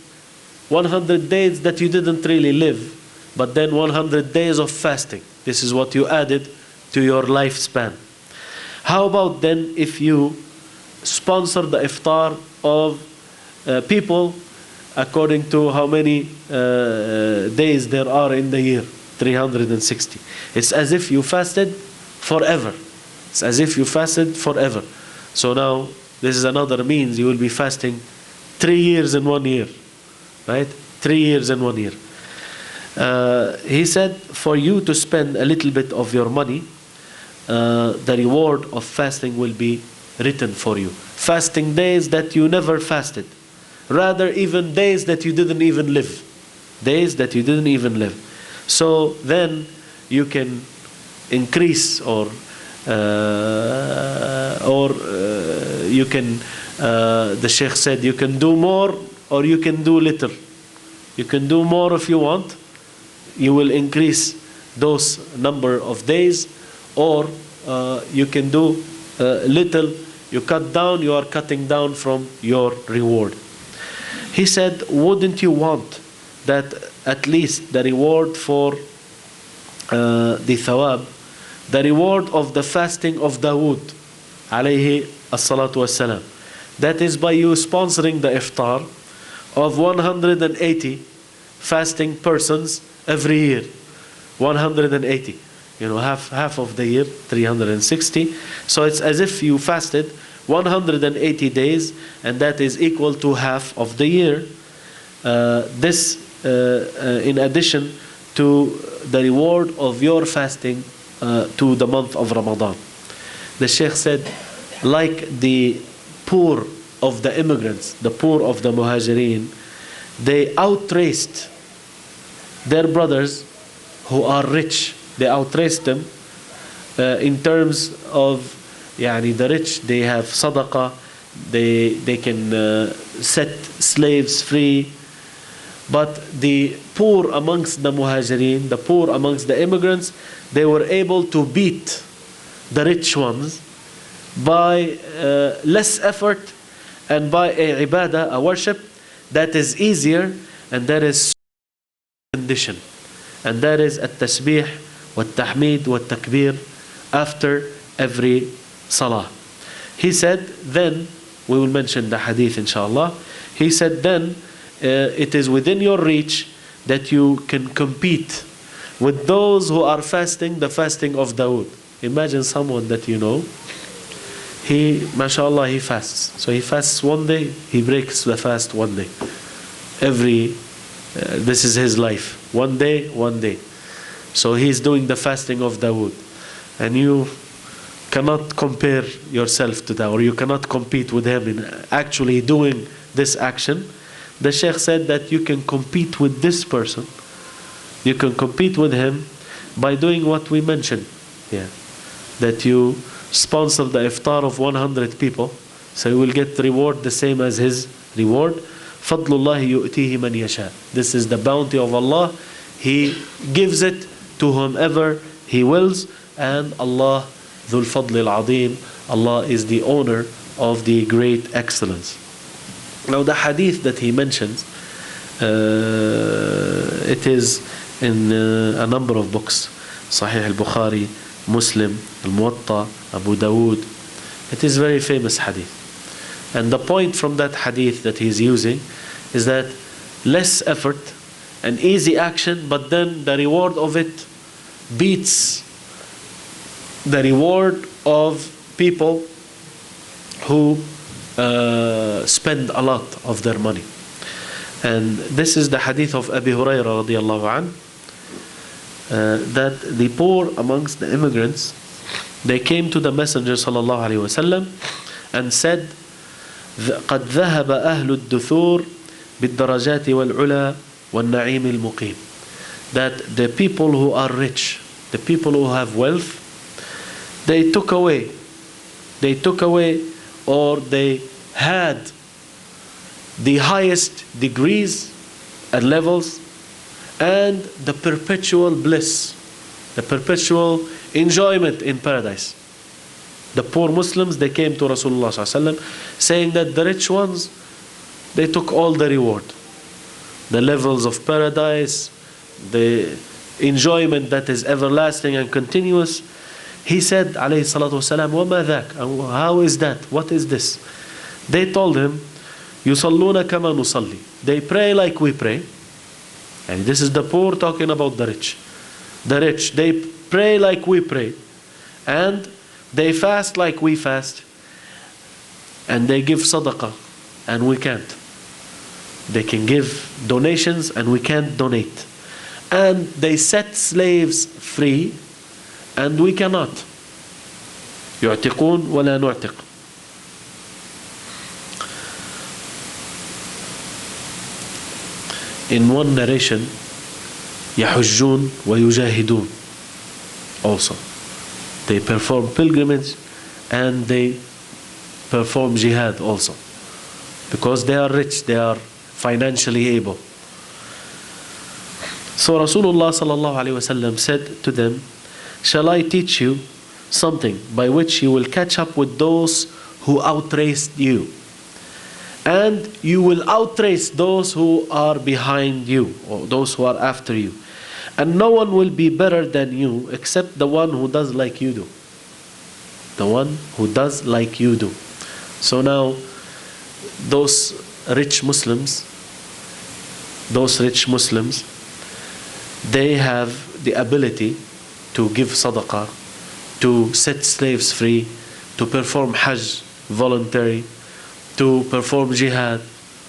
that you didn't really live, but then 100 days of fasting. This is what you added to your lifespan. How about then if you sponsor the iftar of people according to how many days there are in the year? 360. It's as if you fasted forever. It's as if you fasted forever. So now this is another means you will be fasting 3 years in 1 year, right? 3 years in 1 year. He said for you to spend a little bit of your money, the reward of fasting will be written for you. Fasting days that you never fasted, rather even days that you didn't even live. Days that you didn't even live. So then you can increase or you can, the Sheikh said, you can do more or you can do little. You can do more if you want. You will increase those number of days, or you can do little. You cut down, you are cutting down from your reward. He said, wouldn't you want that at least the reward for the thawab, the reward of the fasting of Dawood alayhi as-salatu was-salam. That is by you sponsoring the iftar of 180 fasting persons every year. 180. You know, half of the year, 360. So it's as if you fasted 180 days, and that is equal to half of the year. This in addition to the reward of your fasting to the month of Ramadan. The Sheikh said, like the poor of the immigrants, the poor of the muhajirin, they outraced their brothers who are rich. They outraced them in terms of the rich. They have sadaqah, they can set slaves free. But the poor amongst the muhajirin, the poor amongst the immigrants, they were able to beat the rich ones by less effort and by a ibadah, a worship that is easier, and that is condition. And that is at-tasbih, wat-tahmid, wat-takbir after every salah. He said, then, we will mention the hadith inshallah. He said, then, it is within your reach that you can compete with those who are fasting the fasting of Dawood. Imagine someone that you know, he, mashallah, he fasts. So he fasts one day, he breaks the fast one day. This is his life. One day, one day. So he's doing the fasting of Dawood. And you cannot compare yourself to that, or you cannot compete with him in actually doing this action. The Sheikh said that you can compete with this person. You can compete with him by doing what we mentioned. Yeah. That you sponsor the iftar of 100 people, so you will get the reward the same as his reward. فَضْلُ اللَّهِ يُؤْتِيهِ مَنْ يَشَاءُ. This is the bounty of Allah. He gives it to whomever He wills. And Allah, ذُو الْفَضْلِ الْعَظِيمِ, Allah is the owner of the great excellence. Now the hadith that he mentions, it is in a number of books. Sahih al-Bukhari, Muslim, al-Muwatta, Abu Dawood. It is very famous hadith. And the point from that hadith that he's using is that less effort and easy action, but then the reward of it beats the reward of people who spend a lot of their money. And this is the hadith of Abi Hurairah radiallahu anhu, that the poor amongst the immigrants, they came to the Messenger sallallahu alaihi wasallam and said, قد ذهب أهل الدثور بالدرجات والعلا والنعيم المقيم. That the people who are rich, the people who have wealth, they took away, or they had the highest degrees and levels, and the perpetual bliss, the perpetual enjoyment in paradise. The poor Muslims, they came to Rasulullah ﷺ saying that the rich ones, they took all the reward, the levels of paradise, the enjoyment that is everlasting and continuous. He said, alayhi salatu wasalam, وَمَا ذَاك? How is that? What is this? They told him, يُصَلُّونَ كَمَا نُصَلِّي. They pray like we pray. And this is the poor talking about the rich. The rich, they pray like we pray. And they fast like we fast. And they give sadaqah. And we can't. They can give donations and we can't donate. And they set slaves free and we cannot. يعتقون ولا نعتق. In one narration, يحجون ويجاهدون. Also, they perform pilgrimage and they perform jihad also, because they are rich, they are financially able. So Rasulullah sallallahu alaihi wasallam said to them, shall I teach you something by which you will catch up with those who outraced you, and you will outrace those who are behind you, or those who are after you, And no one will be better than you except the one who does like you do. The one who does like you do. So now, those rich Muslims, they have the ability to give sadaqah, to set slaves free, to perform hajj voluntary, to perform jihad,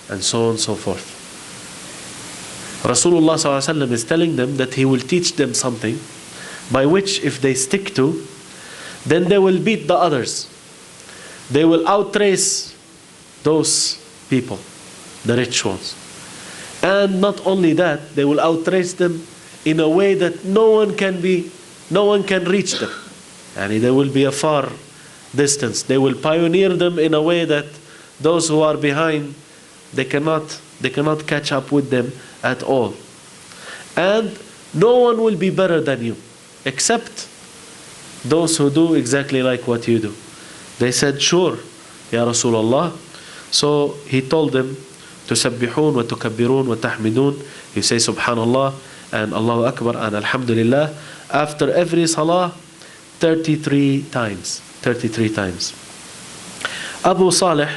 and so on and so forth. Rasulullah ﷺ is telling them that he will teach them something by which if they stick to, then they will beat the others. They will outrace those people, the rich ones. And not only that, they will outrace them in a way that no one can reach them. And there will be a far distance. They will pioneer them in a way that those who are behind, they cannot catch up with them at all. And no one will be better than you, except those who do exactly like what you do. They said, sure, Ya Rasulullah. So he told them, تسبحون وتكبرون وتحمدون. You say Subhanallah and Allahu Akbar and Alhamdulillah after every salah 33 times. 33 times. Abu Salih,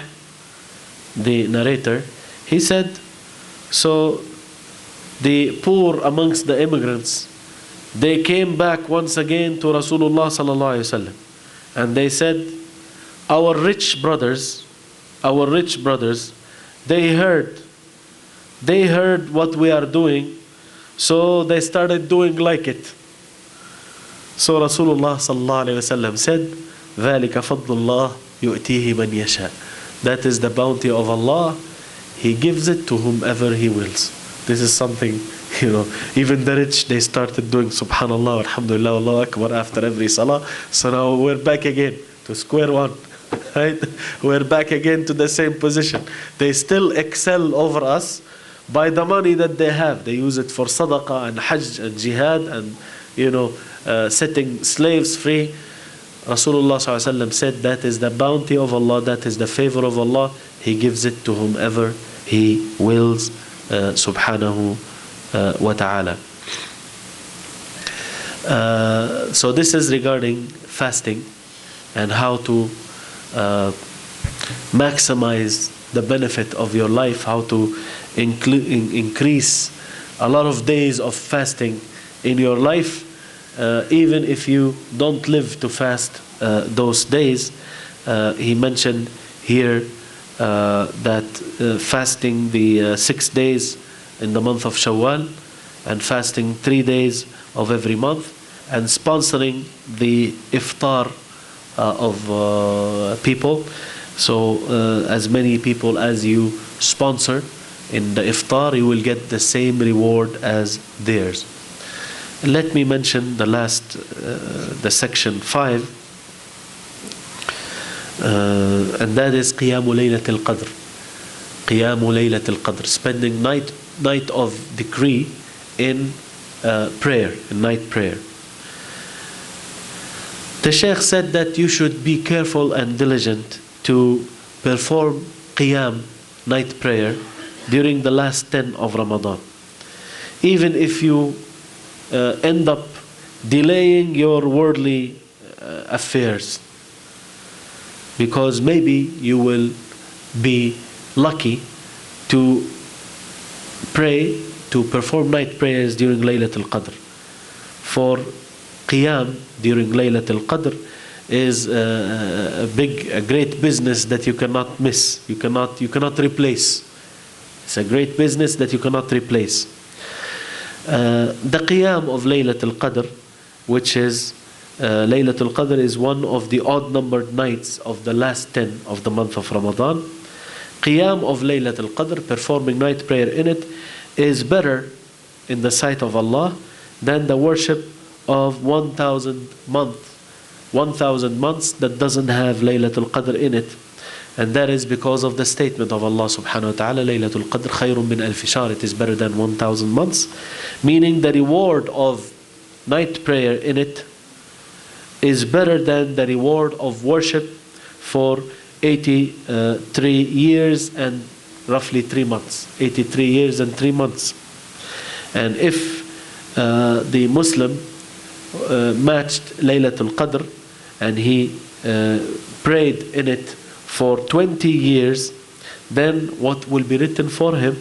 the narrator, he said, so the poor amongst the immigrants, they came back once again to Rasulullah sallallahu alaihi wasallam, and they said, our rich brothers, they heard what we are doing, so they started doing like it. So Rasulullah sallallahu alaihi wasallam said, ذَلِكَ فَضْلُ اللَّهِ يُؤْتِيهِ مَنْ يَشَاءُ. That is the bounty of Allah. He gives it to whomever He wills. This is something, even the rich, they started doing Subhanallah, Alhamdulillah, Allahu Akbar after every salah. So now we're back again to square one. Right? We're back again to the same position. They still excel over us by the money that they have. They use it for sadaqah and hajj and jihad and setting slaves free. Rasulullah ﷺ said that is the bounty of Allah, that is the favor of Allah. He gives it to whomever He wills, subhanahu wa ta'ala. So this is regarding fasting and how to maximize the benefit of your life, how to increase a lot of days of fasting in your life, even if you don't live to fast those days. He mentioned here that fasting the 6 days in the month of Shawwal, and fasting 3 days of every month, and sponsoring the iftar of people. So as many people as you sponsor in the iftar, you will get the same reward as theirs. Let me mention the last, the section 5, and that is قيام ليلة القدر. قيام ليلة القدر, spending night of decree in prayer, in night prayer. The Sheikh said that you should be careful and diligent to perform qiyam, night prayer, during the last 10 of Ramadan. Even if you end up delaying your worldly affairs, because maybe you will be lucky to pray, to perform night prayers during Laylatul Qadr. For qiyam during Laylatul Qadr is a great business that you cannot miss. You cannot replace. It's a great business that you cannot replace. The qiyam of Laylatul Qadr, which is Laylatul Qadr, is one of the odd numbered nights of the last 10 of the month of Ramadan. Qiyam of Laylatul Qadr, performing night prayer in it, is better in the sight of Allah than the worship of 1,000 months that doesn't have Laylatul Qadr in it. And that is because of the statement of Allah subhanahu wa ta'ala, Laylatul Qadr khayrun min alfi shahr, it is better than 1,000 months, meaning the reward of night prayer in it is better than the reward of worship for 83 years and roughly 3 months. 83 years and 3 months. And if the Muslim matched Laylatul Qadr, and he prayed in it for 20 years, then what will be written for him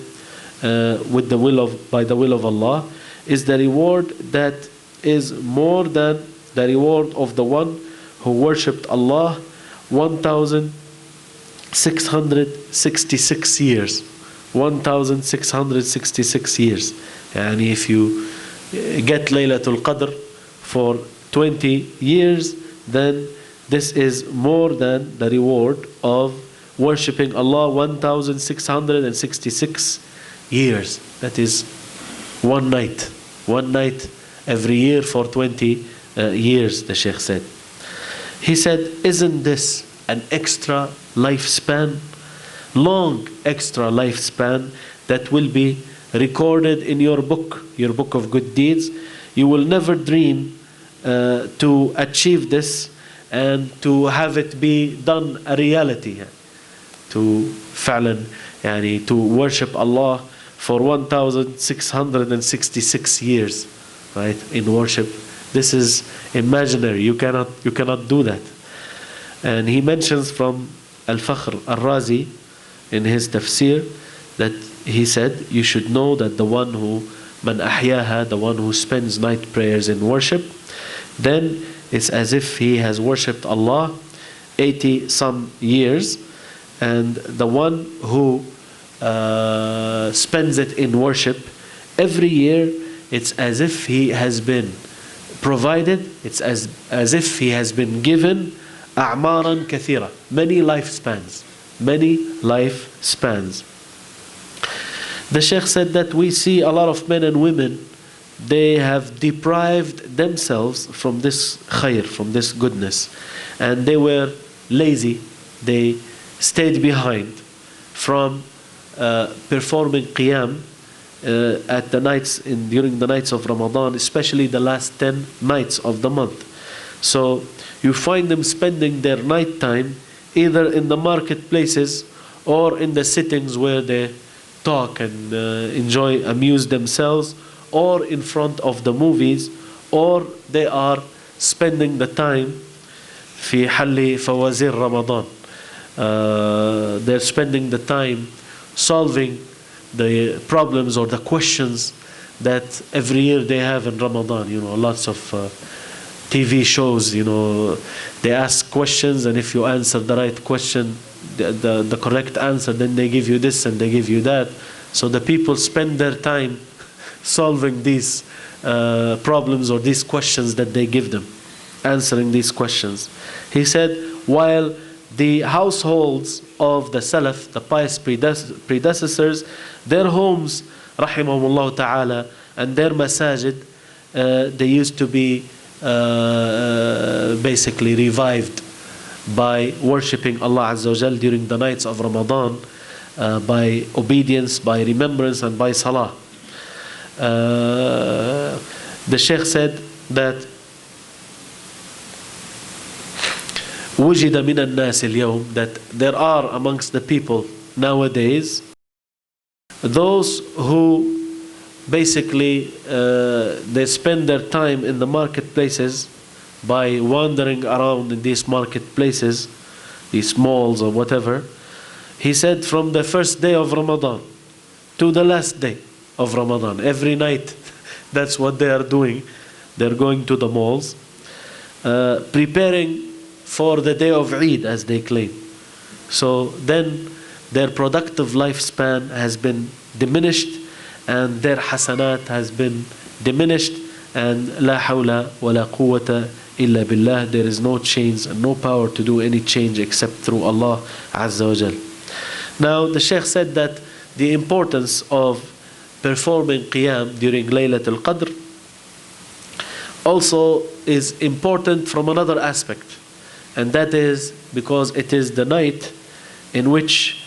by the will of Allah is the reward that is more than the reward of the one who worshipped Allah 1,666 years. 1,666 years. And if you get Laylatul Qadr for 20 years, then this is more than the reward of worshipping Allah 1,666 years. That is one night. One night every year for 20 years, the Sheikh said. He said, isn't this an extra lifespan? Long extra lifespan that will be recorded in your book of good deeds. You will never dream to achieve this and to have it be done a reality. To فعلا يعني to worship Allah for 1,666 years, right, in worship. This is imaginary. You cannot do that. And he mentions from Al-Fakhr Al-Razi in his tafsir that he said, you should know that the one who man ahyaha, the one who spends night prayers in worship, then it's as if he has worshipped Allah 80 some years. And the one who spends it in worship every year, it's as if he has been provided, it's as if he has been given أعمارا كثيرة, many lifespans. The Sheikh said that we see a lot of men and women, they have deprived themselves from this khair, from this goodness, and they were lazy. They stayed behind from performing qiyam at the nights during the nights of Ramadan, especially the last 10 nights of the month. So you find them spending their night time either in the marketplaces or in the sittings where they talk and amuse themselves, or in front of the movies, or they are spending the time في حل فوازير رمضان. They're spending the time solving the problems or the questions that every year they have in Ramadan. Lots of TV shows, they ask questions, and if you answer the right question, the correct answer, then they give you this and they give you that. So the people spend their time solving these problems or these questions that they give them, answering these questions. He said, while the households of the Salaf, the pious predecessors, their homes, rahimahumullah ta'ala, and their masajid, they used to be basically revived by worshipping Allah Azza wa Jal during the nights of Ramadan, by obedience, by remembrance, and by salah. The Sheikh said that وجد من الناس اليوم, that there are amongst the people nowadays those who basically they spend their time in the marketplaces by wandering around in these marketplaces, these malls or whatever. He said from the first day of Ramadan to the last day of Ramadan, every night, that's what they are doing. They're going to the malls, preparing for the day of Eid, as they claim. So then their productive lifespan has been diminished, and their hasanat has been diminished, and la hawla wa la quwwata illa billah, there is no change and no power to do any change except through Allah Azza wa Jal. Now the Sheikh said that the importance of performing qiyam during Laylatul Qadr also is important from another aspect, and that is because it is the night in which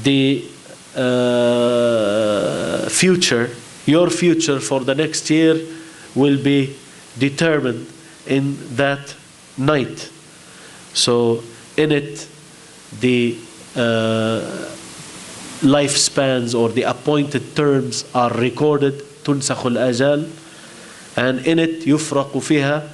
the future, your future for the next year, will be determined in that night. So in it, the lifespans or the appointed terms are recorded, تنسخ الآجال, And in it يفرق فيها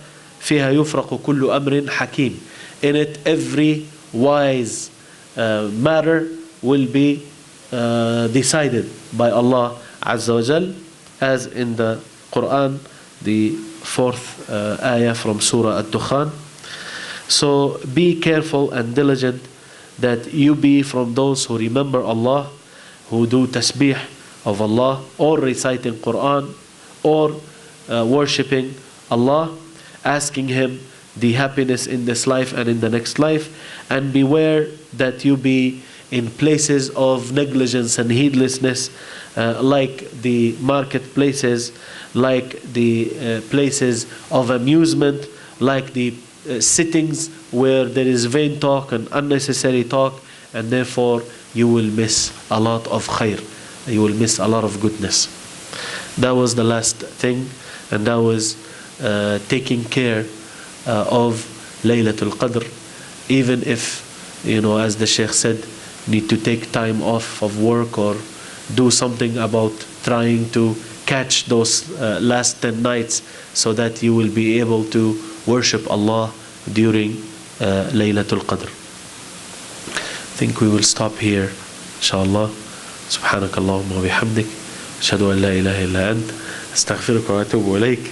يفرق كل أمر حكيم. In it every wise matter will be decided by Allah Azza wa Jal, as in the Quran, the 4th ayah from Surah Ad-Dukhan. So be careful and diligent that you be from those who remember Allah, who do tasbih of Allah, or reciting Quran, or worshipping Allah, asking Him the happiness in this life and in the next life. And beware that you be in places of negligence and heedlessness, like the marketplaces, like the places of amusement, like the sittings where there is vain talk and unnecessary talk, and therefore you will miss a lot of khair, you will miss a lot of goodness. That was the last thing, and that was taking care of Laylatul Qadr, even if, as the Sheikh said, need to take time off of work or do something about trying to catch those last 10 nights, so that you will be able to worship Allah during Laylatul Qadr. I think we will stop here, inshallah. سبحانك اللهم وبحمدك أشهد أن لا إله إلا أنت أستغفرك وأتوب إليك.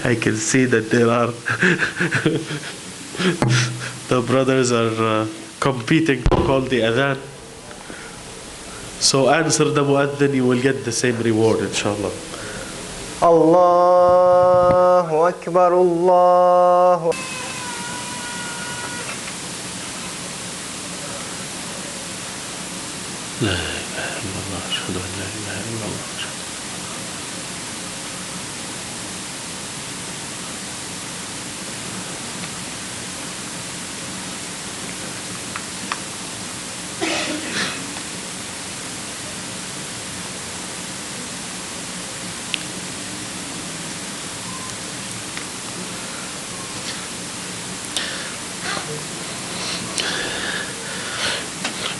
I can see that there are the brothers are competing to call the adhan. So answer the muadhin, you will get the same reward, inshallah. Allahu Akbar, Allahu Akbar. لا إله إلا الله أشهد أن لا إله إلا الله.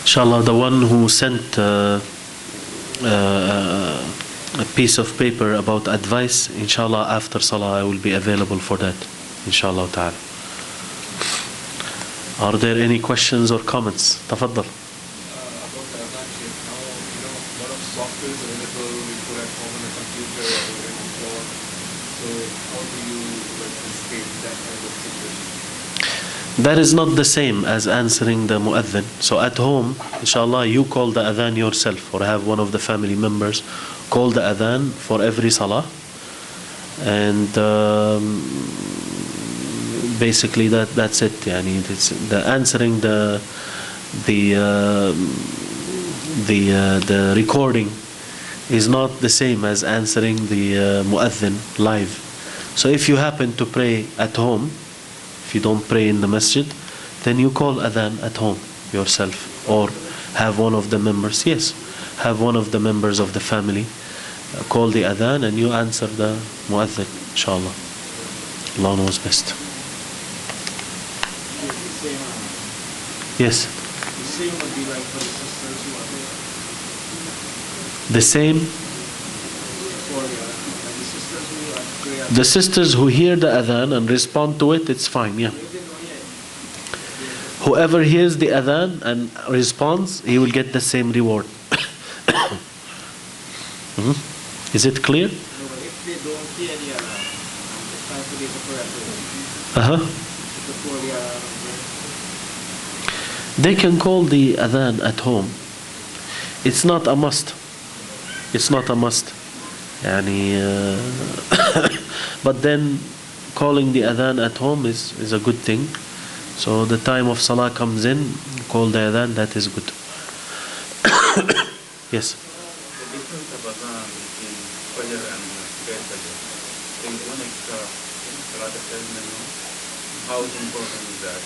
Inshallah, the one who sent a piece of paper about advice, inshallah, after Salah I will be available for that, inshallah ta'ala. Are there any questions or comments? Tafaddal. About the adhan, Sheikh, now, a lot of software is available, we put at home on a computer or in a phone. So how do you escape that kind of situation? That is not the same as answering the muadhin. So at home, inshallah, you call the adhan yourself, or have one of the family members call the adhan for every salah. And basically that's it. Yani, it's the answering the recording is not the same as answering the muadhin live. So if you happen to pray at home, if you don't pray in the masjid, then you call adhan at home yourself, or have one of the members, have one of the members of the family call the adhan and you answer the muadhin, inshallah. Allah knows best. Yes. The same would be like for the sisters who are there. The same. For the sisters who are prayer. The sisters who hear the adhan and respond to it, it's fine, yeah. Whoever hears the adhan and responds, he will get the same reward. Is it clear? No, but if they don't hear the adhan, it's time to leave the prayer. Before the adhan. They can call the adhan at home. It's not a must. It's not a must. Yani, but then calling the adhan at home is a good thing. So the time of salah comes in, call the adhan, that is good. Yes. The difference of adhan between Fajr and Prayer Fajr. There is one extra thing, Salat al-Fajr, how important is that?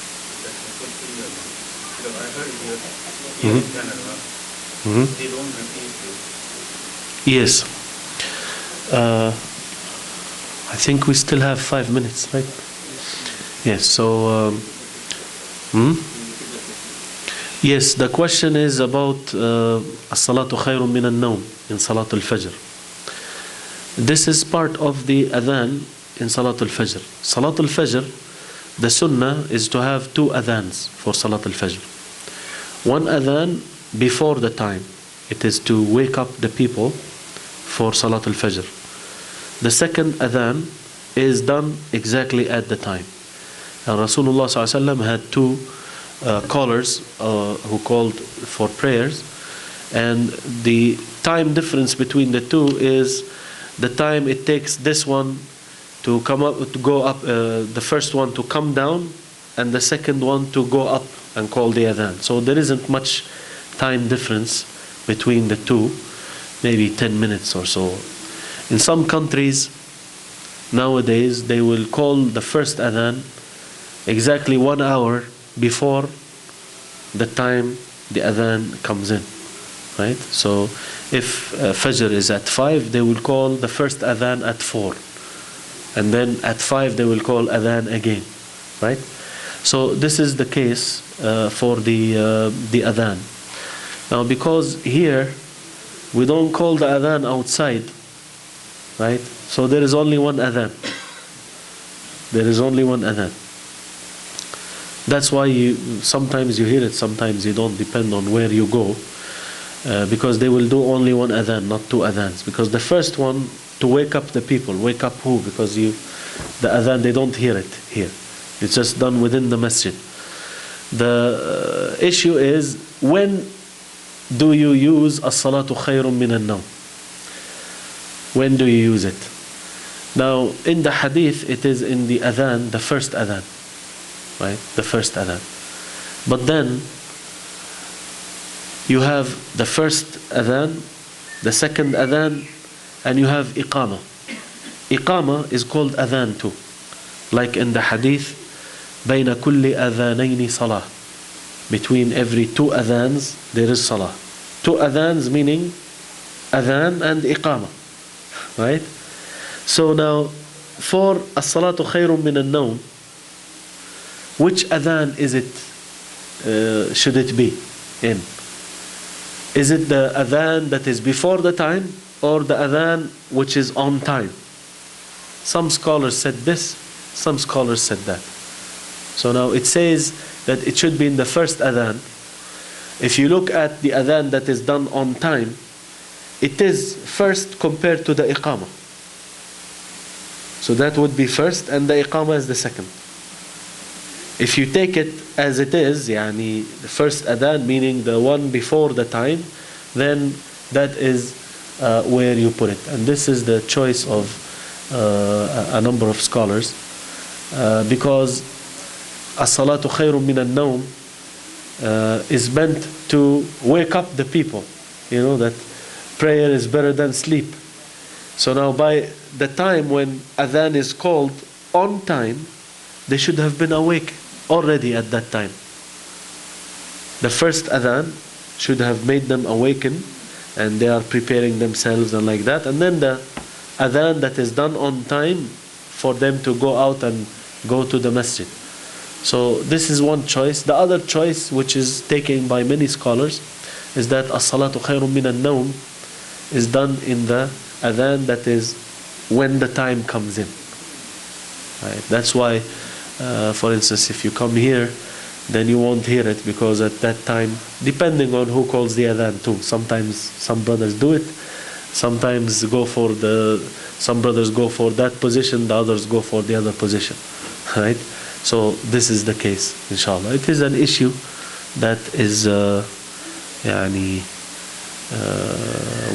That can fulfill your mind. Because I heard here in Canada, they don't repeat this. Yes. I think we still have 5 minutes, right? Yes, so yes, the question is about as-salatu khayrun min an-nawm in Salat al-Fajr. This is part of the adhan in Salatul Fajr. Salatul Fajr, the sunnah is to have 2 adhans for Salatul Fajr. One adhan before the time. It is to wake up the people for Salatul Fajr. The second adhan is done exactly at the time. And Rasulullah ﷺ had 2 callers who called for prayers. And the time difference between the 2 is the time it takes this one to come up, to go up, the first one to come down, and the second one to go up and call the adhan. So there isn't much time difference between the 2, maybe 10 minutes or so. In some countries nowadays they will call the first adhan exactly 1 hour before the time the adhan comes in. Right? So if Fajr is at 5, they will call the first adhan at 4. And then at 5 they will call adhan again. Right? So this is the case for the adhan. Now because here we don't call the adhan outside, right? So there is only one adhan. There is only one adhan. That's why sometimes you hear it, sometimes you don't, depend on where you go. Because they will do only one adhan, not 2 adhans. Because the first one, to wake up the people. Wake up who? Because the adhan, they don't hear it here. It's just done within the masjid. The issue is, when do you use as-salatu khayrun min an-nawm? When do you use it? Now, in the hadith, it is in the adhan, the first adhan. Right? The first adhan. But then, you have the first adhan, the second adhan, and you have iqama. Iqama is called adhan too. Like in the hadith, بين كل أذانين صلاة. Between every 2 adhans, there is salah. 2 adhans meaning adhan and iqama. Right? So now, for as-salatu khayrun min an-nawm, which adhan is it, should it be in? Is it the adhan that is before the time, or the adhan which is on time? Some scholars said this, some scholars said that. So now it says that it should be in the first adhan. If you look at the adhan that is done on time, it is first compared to the iqama. So that would be first, and the iqama is the second. If you take it as it is, yani the first adhan, meaning the one before the time, then that is where you put it. And this is the choice of a number of scholars, because as-salatu khayrun min an-nawm is meant to wake up the people. You know that prayer is better than sleep. So now by the time when adhan is called on time, they should have been awake already at that time. The first adhan should have made them awaken, and they are preparing themselves and like that. And then the adhan that is done on time, for them to go out and go to the masjid. So this is one choice. The other choice, which is taken by many scholars, is that as-salatu khayrun min an-nawm is done in the adhan that is when the time comes in. Right? That's why, for instance, if you come here, then you won't hear it, because at that time, depending on who calls the adhan too, sometimes some brothers do it, sometimes some brothers go for that position, the others go for the other position. Right? So this is the case, inshallah. It is an issue that is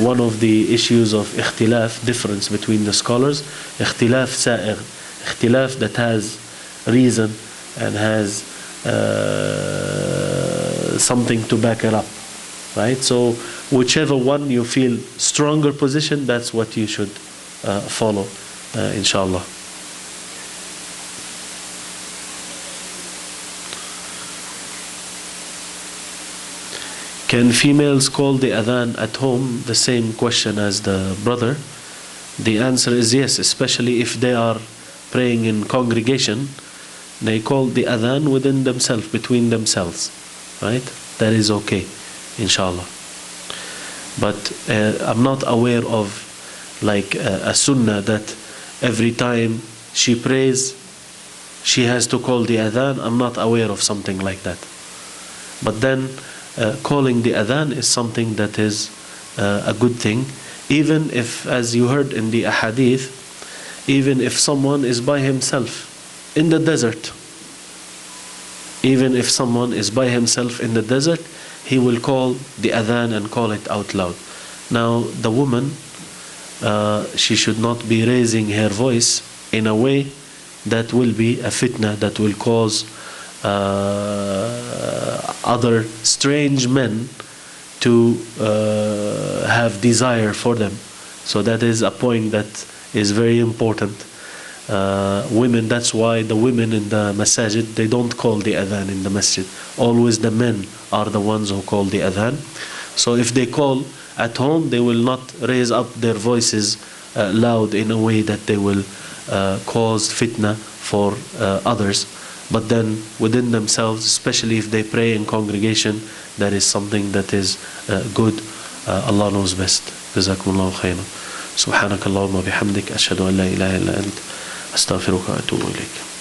one of the issues of ikhtilaf, difference between the scholars. Ikhtilaf sa'ir, ikhtilaf that has reason and has something to back it up. Right? So whichever one you feel stronger position, that's what you should follow, inshallah. Can females call the adhan at home? The same question as the brother. The answer is yes, especially if they are praying in congregation. They call the adhan within themselves, between themselves. Right? That is okay, inshallah. But I'm not aware of like a sunnah that every time she prays, she has to call the adhan. I'm not aware of something like that. But then calling the adhan is something that is a good thing. Even if, as you heard in the Ahadith, even if someone is by himself in the desert, even if someone is by himself in the desert, he will call the adhan and call it out loud. Now, the woman, she should not be raising her voice in a way that will be a fitna, that will cause other strange men to have desire for them. So that is a point that is very important. Women, that's why the women in the masajid, they don't call the adhan in the masjid. Always the men are the ones who call the adhan. So if they call at home, they will not raise up their voices loud in a way that they will cause fitna for others. But then within themselves, especially if they pray in congregation, that is something that is good. Allah knows best. Jazakumullahu khairan. Subhanakallahumma bihamdik. Ashhadu an la ilaha illa ant. Astaghfiruka wa atubu ilayk.